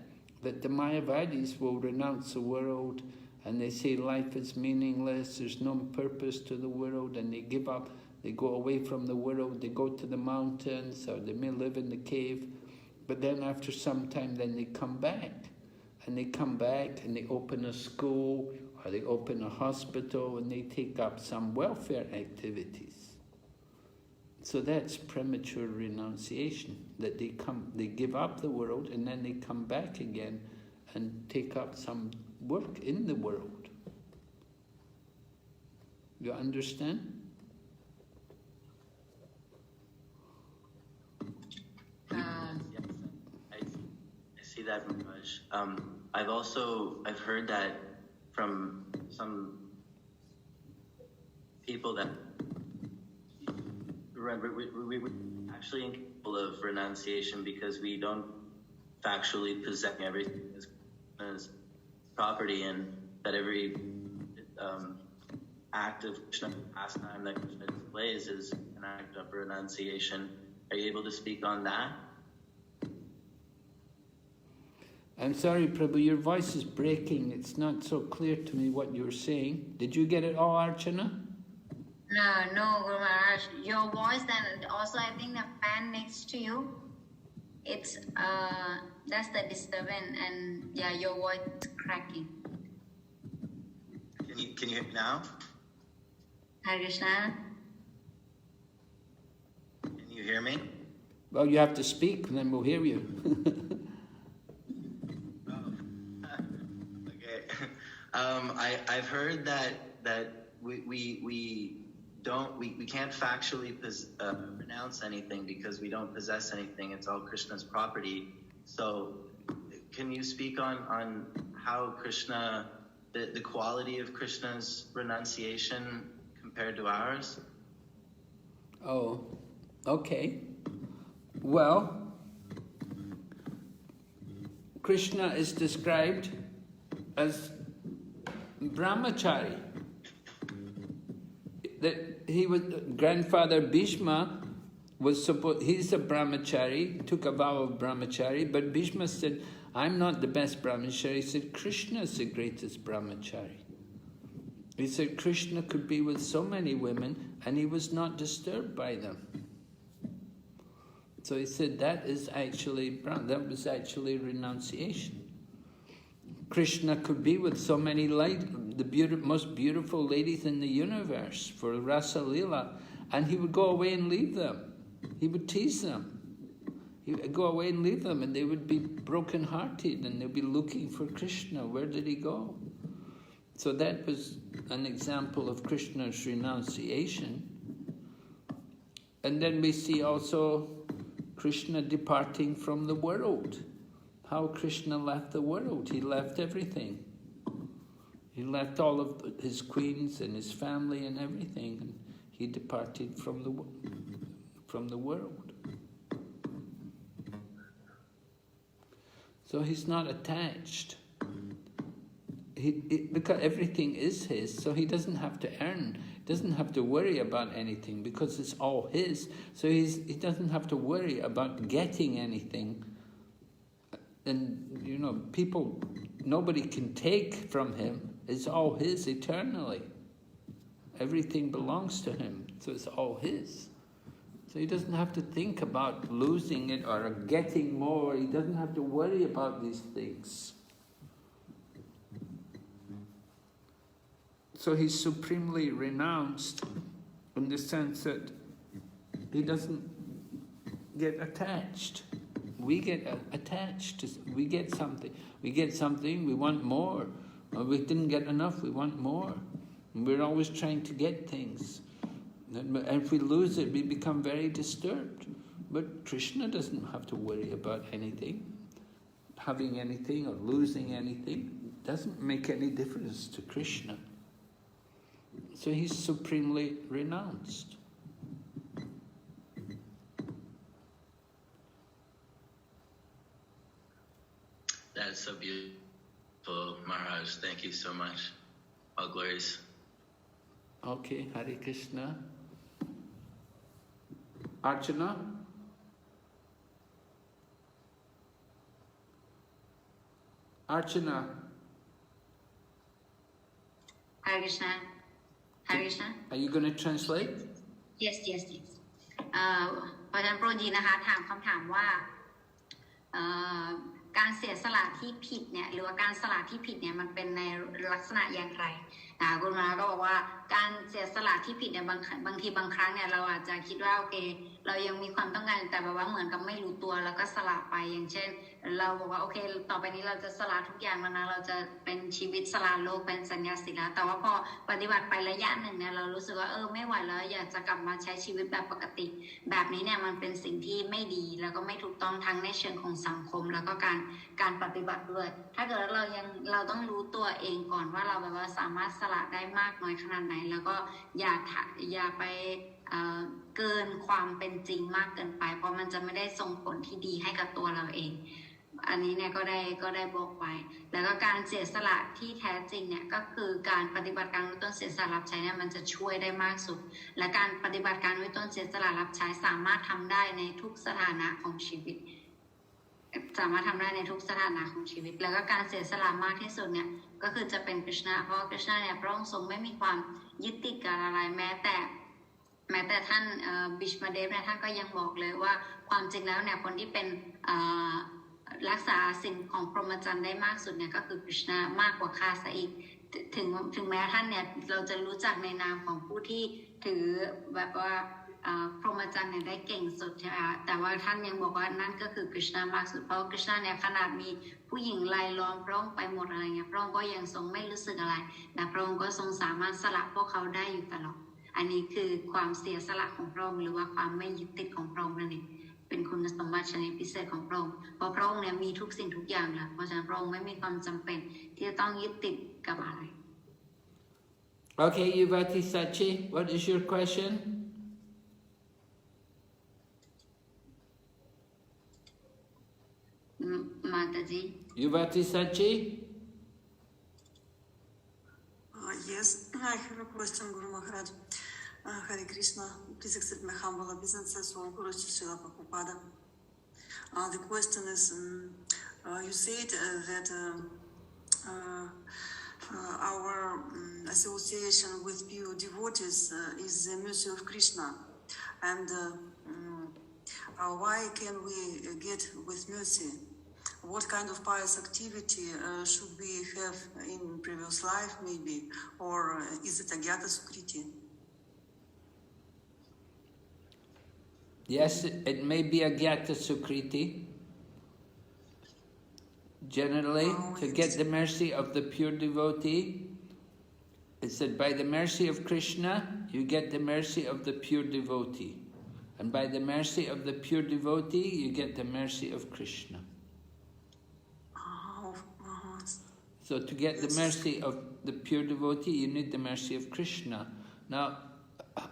the Mayavadis will renounce the world, and they say life is meaningless, there's no purpose to the world, and they give up, they go away from the world, they go to the mountains, or they may live in the cave, but then after some time then they come back. And they come back and they open a school, or they open a hospital, and they take up some welfare activities. So that's premature renunciation, that they give up the world and then they come back again and take up some work in the world. You understand? I see that very much. I've heard that from some people that we actually incapable of renunciation because we don't factually possess everything as property, and that every act of Krishna pastime that Krishna displays is an act of renunciation. Are you able to speak on that? I'm sorry, Prabhu, your voice is breaking. It's not so clear to me what you're saying. Did you get it all, Archana? No, Guru Maharaj. Your voice, and also I think the fan next to you, it's that's the disturbance, and yeah, your voice is cracking. Can you hear me now? Hare Krishna. Can you hear me? Well, you have to speak, and then we'll hear you. I've heard that we can't factually renounce anything because we don't possess anything. It's all Krishna's property. So, can you speak on how Krishna, the quality of Krishna's renunciation compared to ours? Oh, okay. Well, Krishna is described as brahmachari. That he was, grandfather Bhishma was supposed, he's a brahmachari, took a vow of brahmachari, but Bhishma said, I'm not the best brahmachari. He said, Krishna is the greatest brahmachari. He said Krishna could be with so many women and he was not disturbed by them. So he said that was actually renunciation. Krishna could be with so many most beautiful ladies in the universe for Rasa Lila, and he would go away and leave them. He would tease them. He would go away and leave them, and they would be broken-hearted, and they'd be looking for Krishna. Where did he go? So that was an example of Krishna's renunciation. And then we see also Krishna departing from the world. How Krishna left the world. He left everything. He left all of his queens and his family and everything, and he departed from the world. So he's not attached. Because everything is his, so he doesn't have to earn, doesn't have to worry about anything because it's all his. So he doesn't have to worry about getting anything. And, you know, nobody can take from him. It's all his eternally. Everything belongs to him, so it's all his. So So he doesn't have to think about losing it or getting more. He doesn't have to worry about these things. So he's supremely renounced in the sense that he doesn't get attached. We get attached. We get something. We want more. Or we didn't get enough, we want more. And we're always trying to get things. And if we lose it, we become very disturbed. But Krishna doesn't have to worry about anything. Having anything or losing anything doesn't make any difference to Krishna. So he's supremely renounced. That's so beautiful, Maharaj. Thank you so much. All glories. Okay, Hare Krishna. Archana? Archana? Hare Krishna. Hare Krishna. Are you going to translate? Yes. เพราะฉะนั้นโปรดีนะคะถามคำถามว่าการเสียสละที่ผิดเนี่ยหรือว่าการสละที่ผิดเนี่ยมันเป็นในลักษณะอย่างไรคุณมาก็บอกว่าการเสียสละที่ผิดเนี่ยบางทีบางครั้งเนี่ยเราอาจจะคิดว่าโอเคเรายังมีความต้องการแต่แบบว่าเหมือนกับไม่รู้ตัวแล้วก็สละไปอย่างเช่นเราบอกว่าโอเคต่อไปนี้เราจะสละทุกอย่างแล้วนะเราจะเป็นชีวิตสละโลกเป็นสัญญาสิแล้วแต่ว่าพอปฏิบัติไประยะหนึ่งเนี่ยเรารู้สึกว่าไม่ไหวแล้วอยากจะกลับมาใช้ชีวิตแบบปกติแบบนี้เนี่ยมันเป็นสิ่งที่ไม่ดีแล้วก็ไม่ถูกต้องทั้งในเชิงของสังคมแล้วก็การปฏิบัติด้วยถ้าเกิดเราต้องรู้ตัวเองก่อนว่าเราแบบว่าสามารถสละได้มากน้อยขนาดไหนแล้วก็อย่าไปเกินความเป็นจริงมากเกินไปเพราะมันจะไม่ได้ส่งผลที่ดีให้กับตัวเราเองอันนี้เนี่ยก็ได้บอกไว้แล้วก็การเสียสละที่แท้จริงเนี่ยก็คือการปฏิบัติการวิต้นเสียสละรับใช้เนี่ยมันจะช่วยได้มากสุดและการปฏิบัติการวิต้นเสียสละรับใช้สามารถทำได้ในทุกสถานะของชีวิตสามารถทำได้ในทุกสถานะของชีวิตแล้วก็การเสียสละมากที่สุดเนี่ยก็คือจะเป็นกฤษณะเพราะกฤษณะเนี่ยพระองค์ทรงไม่มีความยึดติดกับอะไรแม้แต่ท่านบิชมาเดฟเนี่ยท่านก็ยังบอกเลยว่าความจริงแล้วเนี่ยคนที่เป็นรักษาสิ่งของพรหมจรรย์ได้มากสุดเนี่ยก็คือกฤษณะมากกว่าข้าซะอีกถึงแม้ท่านเนี่ยเราจะรู้จักในนามของผู้ที่ถือแบบว่าพรหมจรรย์เนี่ยได้เก่งสุดใช่ไหมคะแต่ว่าท่านยังบอกว่านั่นก็คือกฤษณะมากสุดเพราะกฤษณะเนี่ยขนาดมีผู้หญิงรายล้อมพระองค์ไปหมดอะไรเงี้ยพระองค์ก็ยังทรงไม่รู้สึกอะไรแต่พระองค์ก็ทรงสามารถสละพวกเขาได้อยู่ตลอดอันนี้คือความเสียสละของพระองค์หรือว่าความไม่ยึดติดของพระองค์นั่นเองเป็นคุณสมบัติชนิดพิเศษของพระองค์เพราะพระองค์เนี่ยมีทุกสิ่งทุกอย่างแล้วเพราะฉะนั้นพระองค์ไม่มีความจำเป็นที่จะต้องยึดติดกับอะไร Okay, Yuvati Sachi, what is your question? Mataji. Yuvati Sachi? Yes, I have a question, Guru Maharaj. Hare Krishna, please accept my humble obeisances, all Guru Srila Prabhupada. The question is, you said that our association with pure devotees is the mercy of Krishna. And why can we get with mercy? What kind of pious activity should we have in previous life, maybe? Or is it Agyata Sukriti? Yes, it may be Agyata Sukriti. Generally, to get the mercy of the pure devotee, it said by the mercy of Krishna, you get the mercy of the pure devotee. And by the mercy of the pure devotee, you get the mercy of Krishna. So to get the mercy of the pure devotee, you need the mercy of Krishna. Now,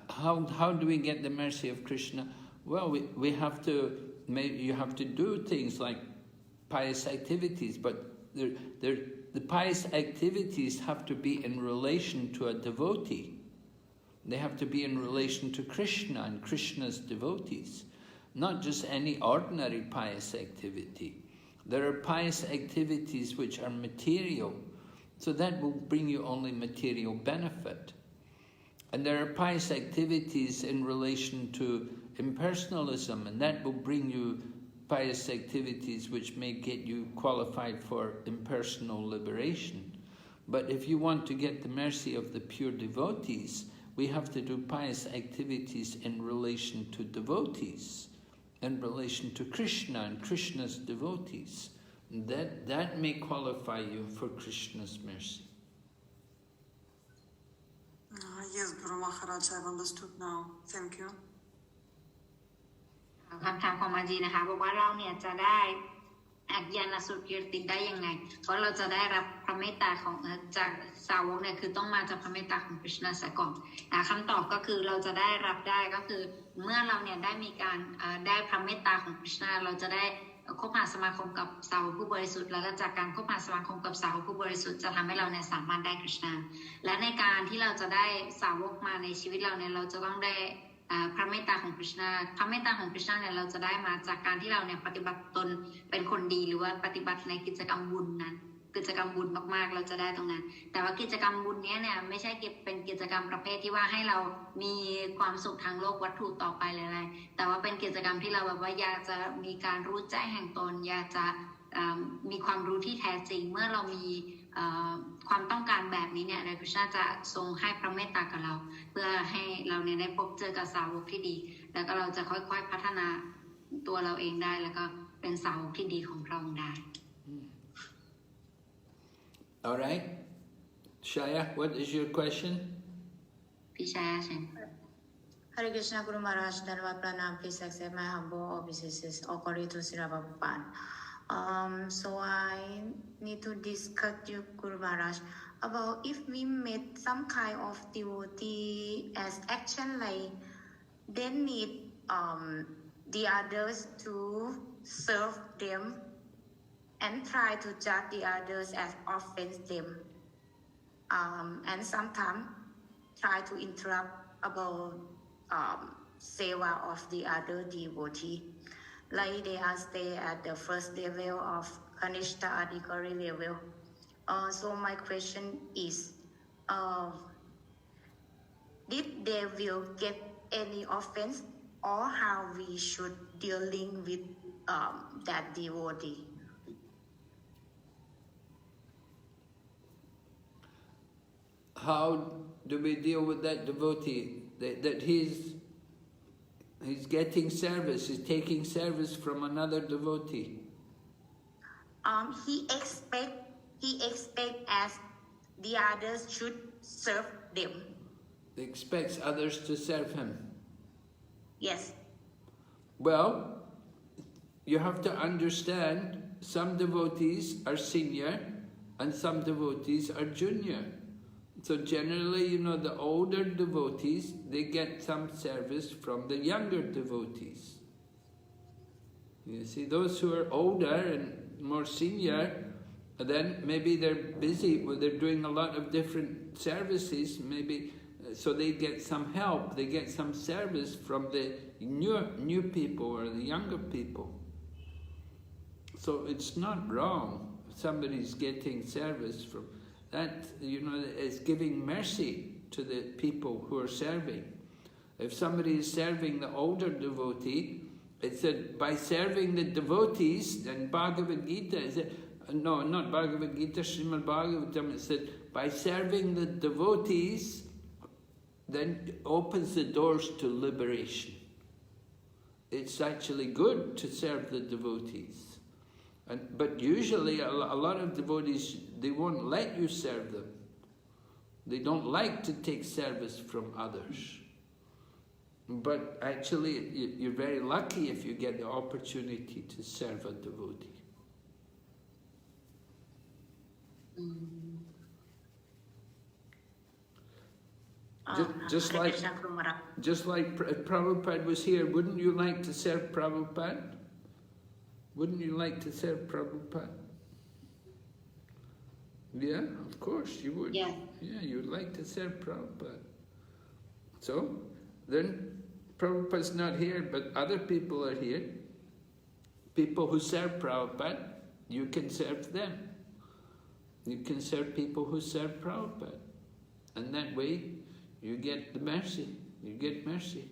how do we get the mercy of Krishna? Well, we have to, you have to do things like pious activities, but the pious activities have to be in relation to a devotee. They have to be in relation to Krishna and Krishna's devotees, not just any ordinary pious activity. There are pious activities which are material, so that will bring you only material benefit. And there are pious activities in relation to impersonalism, and that will bring you pious activities which may get you qualified for impersonal liberation. But if you want to get the mercy of the pure devotees, we have to do pious activities in relation to devotees, in relation to Krishna and Krishna's devotees. That may qualify you for Krishna's mercy. Yes, Guru Maharaj, I've understood now. Thank you. คำถามของมาจีนะคะบอกว่าเราเนี่ยจะได้อัญญาณสุกิรติได้ยังไงเพราะเราจะได้รับพระเมตตาของจากสาวกเนี่ยคือต้องมาจากพระเมตตาของคริชนาซะก่อนคำตอบก็คือเราจะได้รับได้ก็คือเมื่อเราเนี่ยได้มีการได้พระเมตตาของคริชนาเราจะได้คบหาสมาคมกับสาวกผู้บริสุทธิ์แล้วก็จากการคบหาสมาคมกับสาวกผู้บริสุทธิ์จะทำให้เราเนี่ยสามารถได้คริชนาและในการที่เราจะได้สาวกมาในชีวิตเราเนี่ยเราจะต้องได้พระเมตตาของคริชนาพระเมตตาของคริชนาเนี่ยเราจะได้มาจากการที่เราเนี่ยปฏิบัติตนเป็นคนดีหรือว่าปฏิบัติในกิจกรรมบุญนั้นกิจกรรมบุญมากๆเราจะได้ตรงนั้นแต่ว่ากิจกรรมบุญนี้เนี่ยไม่ใช่เป็นกิจกรรมประเภทที่ว่าให้เรามีความสุขทางโลกวัตถุต่อไปเลยอะไรแต่ว่าเป็นกิจกรรมที่เราแบบว่าอยากจะมีการรู้แจ้งแห่งตนอยากจะมีความรู้ที่แท้จริงเมื่อเรามีความต้องการแบบนี้เนี่ยพระพุทธเจ้าจะทรงให้พระเมตตากับเราเพื่อให้เราเนี่ยได้พบเจอกับสาวกที่ดีแล้วก็เราจะค่อยๆพัฒนาตัวเราเองได้แล้วก็เป็นสาวกที่ดีของพระองค์ได้ All right, Shaya, what is your question? พี่ชายเชิญ Hare Krishna Guru Maharaj, Dharma Pranam, please accept my humble obeisances. All glory to Sri Prabhupada. So I need to discuss you, Guru Maharaj, about if we made some kind of devotee as action like they need the others to serve them and try to judge the others as offense them, and sometimes try to interrupt about seva of the other devotee. Like they are stay at the first level of Kanishta Adhikari level. So my question is, did they will get any offense, or how we should dealing with that devotee? How do we deal with that devotee? That he's getting service, he's taking service from another devotee. He expect as the others should serve them. He expects others to serve him. Yes. Well, you have to understand some devotees are senior and some devotees are junior. So generally, you know, the older devotees, they get some service from the younger devotees. You see, those who are older and more senior, then maybe they're busy, well, they're doing a lot of different services, maybe, so they get some help, they get some service from the new people or the younger people. So it's not wrong if somebody's getting service from that, you know, is giving mercy to the people who are serving. If somebody is serving the older devotee, it said by serving the devotees, and Bhagavad Gita, is it? No, not Bhagavad Gita, Srimad Bhagavatam, it said by serving the devotees, then it opens the doors to liberation. It's actually good to serve the devotees. But usually a lot of devotees, they won't let you serve them. They don't like to take service from others. But actually, you're very lucky if you get the opportunity to serve a devotee. Just like Prabhupada was here, wouldn't you like to serve Prabhupada? Wouldn't you like to serve Prabhupada? Yeah, of course you would. Yeah. Yeah, you would like to serve Prabhupada. So, then Prabhupada's not here, but other people are here. People who serve Prabhupada, you can serve them. You can serve people who serve Prabhupada. And that way, you get the mercy. You get mercy.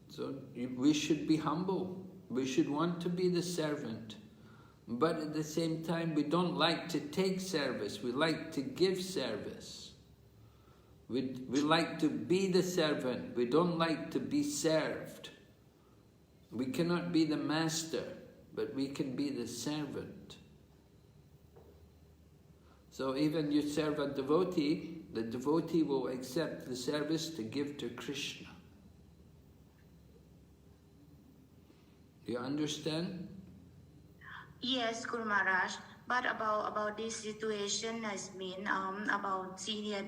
So we should be humble. We should want to be the servant. But at the same time, we don't like to take service. We like to give service. We like to be the servant. We don't like to be served. We cannot be the master, but we can be the servant. So even you serve a devotee, the devotee will accept the service to give to Krishna. Do you understand? Yes, Guru Maharaj. But about this situation has been about senior.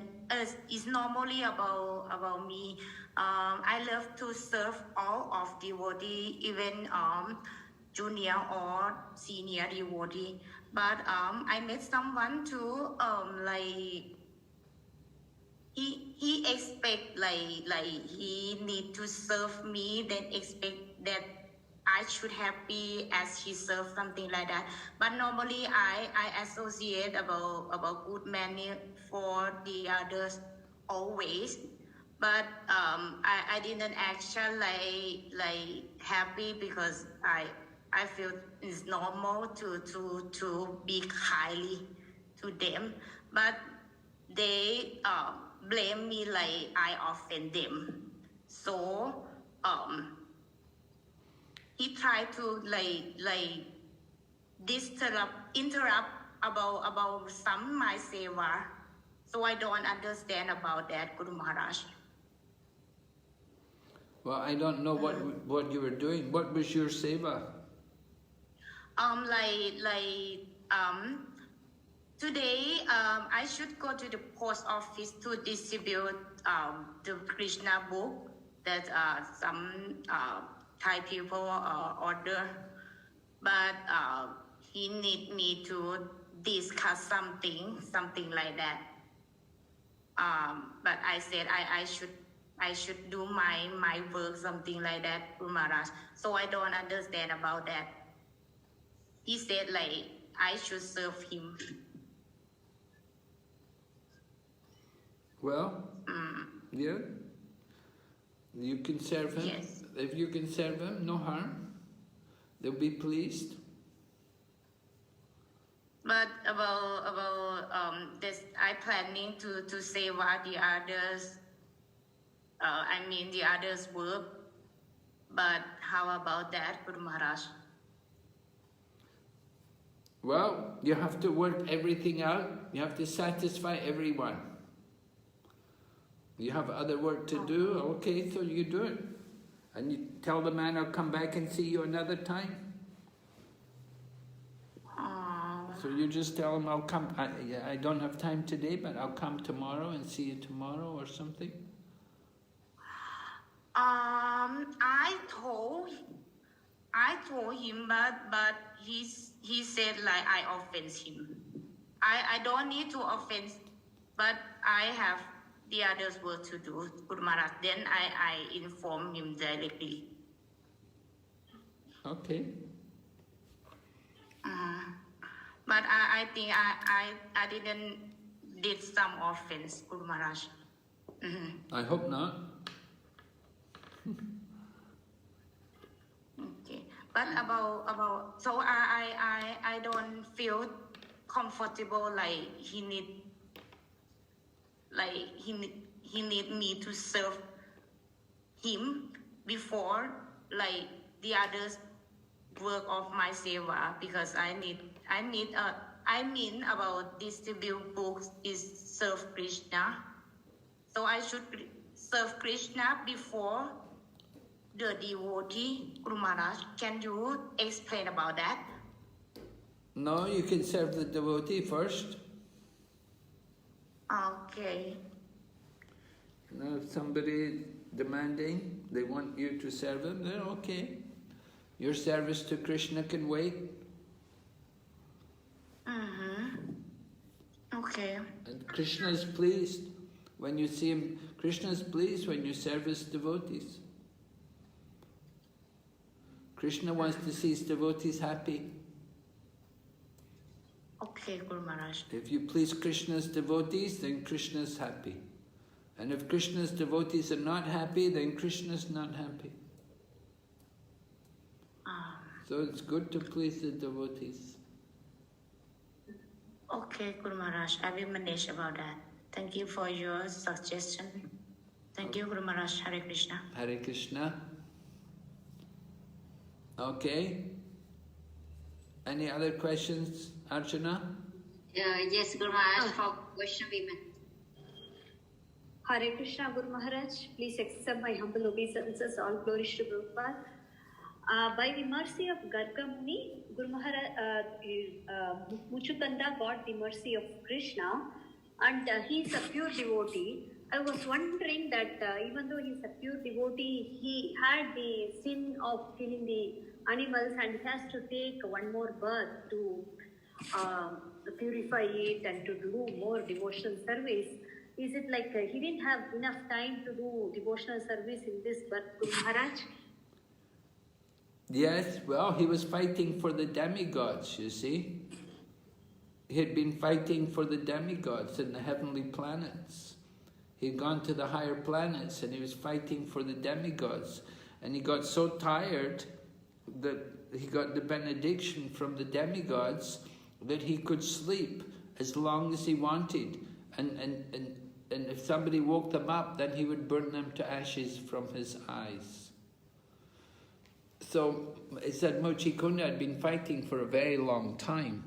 It's normally about me. I love to serve all of devotee, even junior or senior devotee. But I met someone too. He expect like he need to serve me, then expect that I should happy as he serves, something like that. But normally I associate about good manner for the others always. But I didn't actually like happy because I feel it's normal to be kindly to them. But they blame me like I offend them. So he tried to like interrupt about some my seva. So I don't understand about that, Guru Maharaj. Well, I don't know what you were doing. What was your seva? Today I should go to the post office to distribute the Krishna book that some Thai people order, but he need me to discuss something like that. But I said I should do my work, something like that, Guru Maharaj. So I don't understand about that. He said like I should serve him. Well, yeah, you can serve him. Yes. If you can serve him, no harm. They'll be pleased. But about this, I planning to say what the others. The others work. But how about that, Guru Maharaj? Well, you have to work everything out. You have to satisfy everyone. You have other work to do, okay, so you do it. And you tell the man, I'll come back and see you another time. So you just tell him, I'll come, I don't have time today, but I'll come tomorrow and see you tomorrow or something. I told him, but he said like I offend him. I don't need to offend, but I have the others work to do, Guru Maharaj. Then I inform him directly. Okay. But I think I didn't did some offense, Guru Maharaj. I hope not. Okay. But about so I don't feel comfortable like he need me to serve him before like the others work of my seva, because I mean about distribute books is serve Krishna. So I should serve Krishna before the devotee, Guru Maharaj. Can you explain about that? No, you can serve the devotee first. Okay. Now, if somebody demanding, they want you to serve them, then okay. Your service to Krishna can wait. Okay. And Krishna is pleased when you see him. Krishna is pleased when you serve his devotees. Krishna wants to see his devotees happy. Okay, Guru Maharaj. If you please Krishna's devotees, then Krishna is happy. And if Krishna's devotees are not happy, then Krishna's not happy. So it's good to please the devotees. Okay, Guru Maharaj, I will manage about that. Thank you for your suggestion. Thank you, Guru Maharaj. Hare Krishna. Hare Krishna. Okay. Any other questions, Archana? Yes, Guru Maharaj, for question women. Hare Krishna, Guru Maharaj. Please accept my humble obeisances. All glories to Prabhupada. By the mercy of Garga Muni, Guru Maharaj, Mucukunda got the mercy of Krishna, and he is a pure devotee. I was wondering that even though he is a pure devotee, he had the sin of killing the animals, and he has to take one more birth to purify it and to do more devotional service. Is it like he didn't have enough time to do devotional service in this birth, Guru Maharaj? Yes, well, he was fighting for the demigods, you see. He had been fighting for the demigods in the heavenly planets. He had gone to the higher planets and he was fighting for the demigods. And he got so tired that he got the benediction from the demigods that he could sleep as long as he wanted. And if somebody woke them up, then he would burn them to ashes from his eyes. So it said Mucukunda had been fighting for a very long time.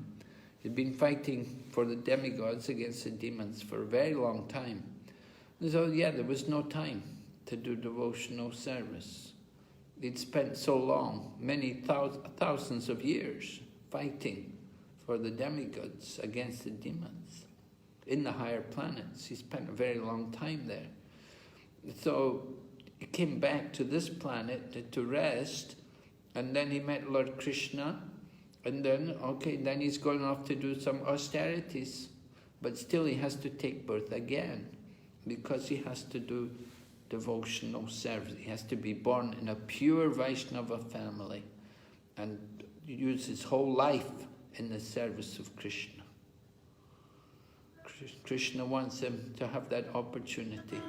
He'd been fighting for the demigods against the demons for a very long time. And so yeah, there was no time to do devotional service. He'd spent so long, many thousands of years, fighting for the demigods against the demons in the higher planets. He spent a very long time there. So he came back to this planet to rest. And then he met Lord Krishna, and then, okay, then he's going off to do some austerities. But still he has to take birth again, because he has to do devotional service. He has to be born in a pure Vaishnava family, and use his whole life in the service of Krishna. Krishna wants him to have that opportunity.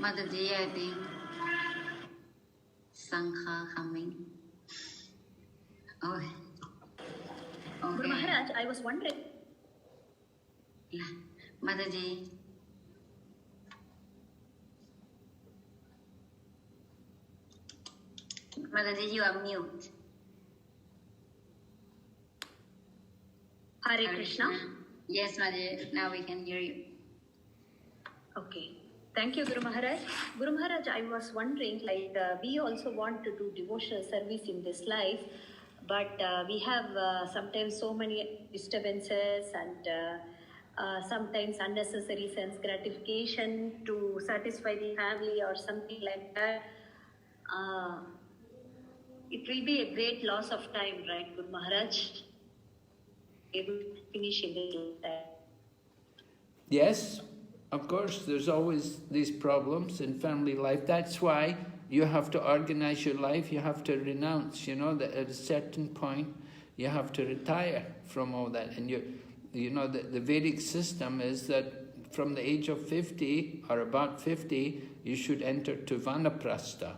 Mataji, I think Sankha coming. Oh, okay. Guru Maharaj, I was wondering. Yeah, Mataji. Mataji, you are mute. Hare Krishna. Yes, Mataji, now we can hear you. Okay. Thank you, Guru Maharaj. Guru Maharaj, I was wondering, like, we also want to do devotional service in this life, but we have sometimes so many disturbances and sometimes unnecessary sense gratification to satisfy the family or something like that. It will be a great loss of time, right, Guru Maharaj? Able to finish in this time. Yes. Of course, there's always these problems in family life. That's why you have to organize your life. You have to renounce, you know, that at a certain point, you have to retire from all that. And you know, the Vedic system is that from the age of 50 or about 50, you should enter to Vanaprastha,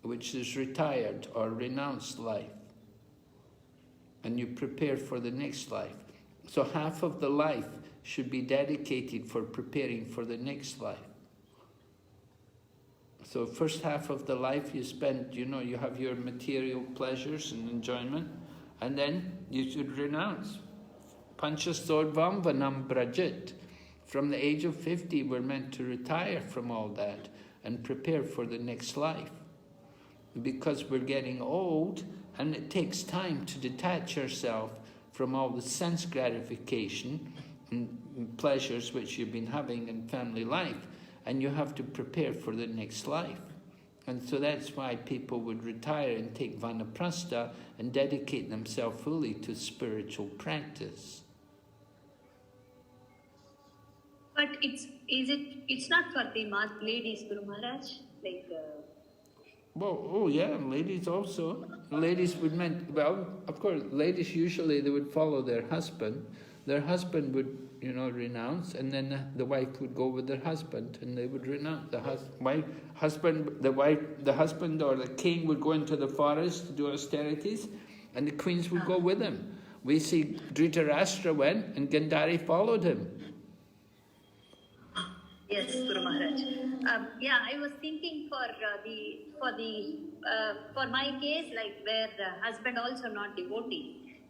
which is retired or renounced life. And you prepare for the next life. So half of the life should be dedicated for preparing for the next life. So first half of the life you spend, you know, you have your material pleasures and enjoyment, and then you should renounce. Panchastodvam vanam brajit. From the age of 50, we're meant to retire from all that and prepare for the next life. Because we're getting old, and it takes time to detach yourself from all the sense gratification and pleasures which you've been having in family life, and you have to prepare for the next life. And so that's why people would retire and take Vanaprastha and dedicate themselves fully to spiritual practice. But it's not for the ladies, Guru Maharaj? Like, Well, oh yeah, ladies also. Ladies would meant, well, of course, ladies usually they would follow their husband. Their husband would, you know, renounce, and then the wife would go with their husband, and they would renounce. The husband or the king would go into the forest to do austerities, and the queens would go with him. We see Dhritarashtra went, and Gandhari followed him. yes, Guru Maharaj. Yeah, I was thinking for my case, like where the husband also not devotee.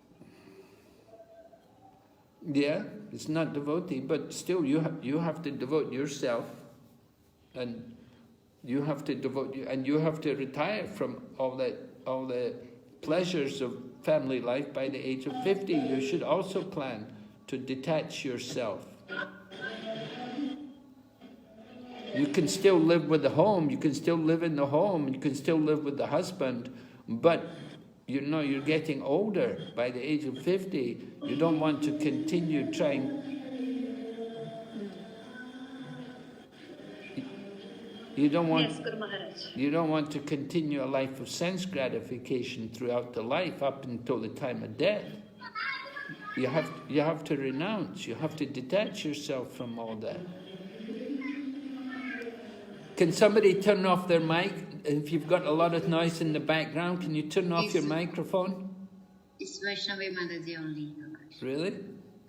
Yeah, it's not devotee, but still you have to devote yourself, and you have to devote and you have to retire from all the pleasures of family life by the age of 50. You should also plan to detach yourself. You can still live with the home, you can still live in the home, you can still live with the husband, but you know you're getting older by the age of 50. You don't want to continue trying. You don't want. Yes, Guru Maharaj. You don't want to continue a life of sense gratification throughout the life up until the time of death. You have to renounce. You have to detach yourself from all that. Can somebody turn off their mic? If you've got a lot of noise in the background, can you turn off your microphone? It's Vaishnavi Mataji only. Really?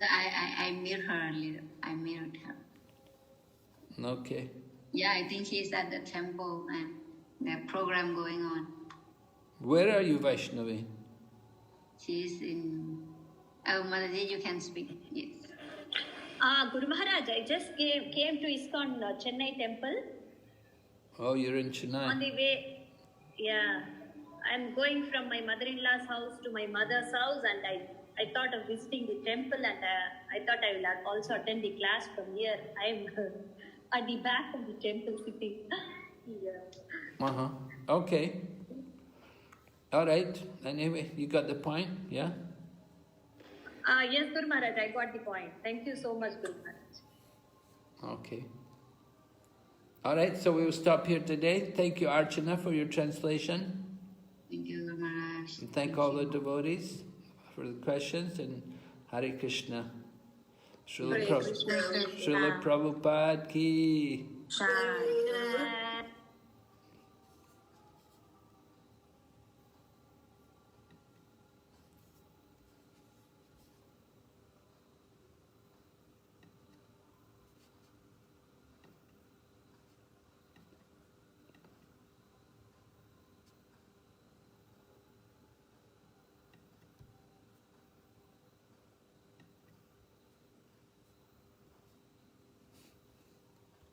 I mirrored her a little. I mirrored her. Okay. Yeah, I think she's at the temple and the program going on. Where are you, Vaishnavi? She's in... Oh, Mataji, you can speak. Yes. Guru Maharaj, I just came to ISKCON Chennai temple. Oh, you're in Chennai. On the way, yeah, I'm going from my mother-in-law's house to my mother's house, and I thought of visiting the temple, and I thought I will also attend the class from here. I'm at the back of the temple sitting. Yeah. Okay. All right. Anyway, you got the point, yeah? Yes, Guru Maharaj, I got the point. Thank you so much, Guru Maharaj. Okay. All right, so we will stop here today. Thank you, Archana, for your translation. Thank you, Guru Maharaj. And thank all the devotees for the questions, and Hare Krishna. Srila Prabhupada ki. Shai.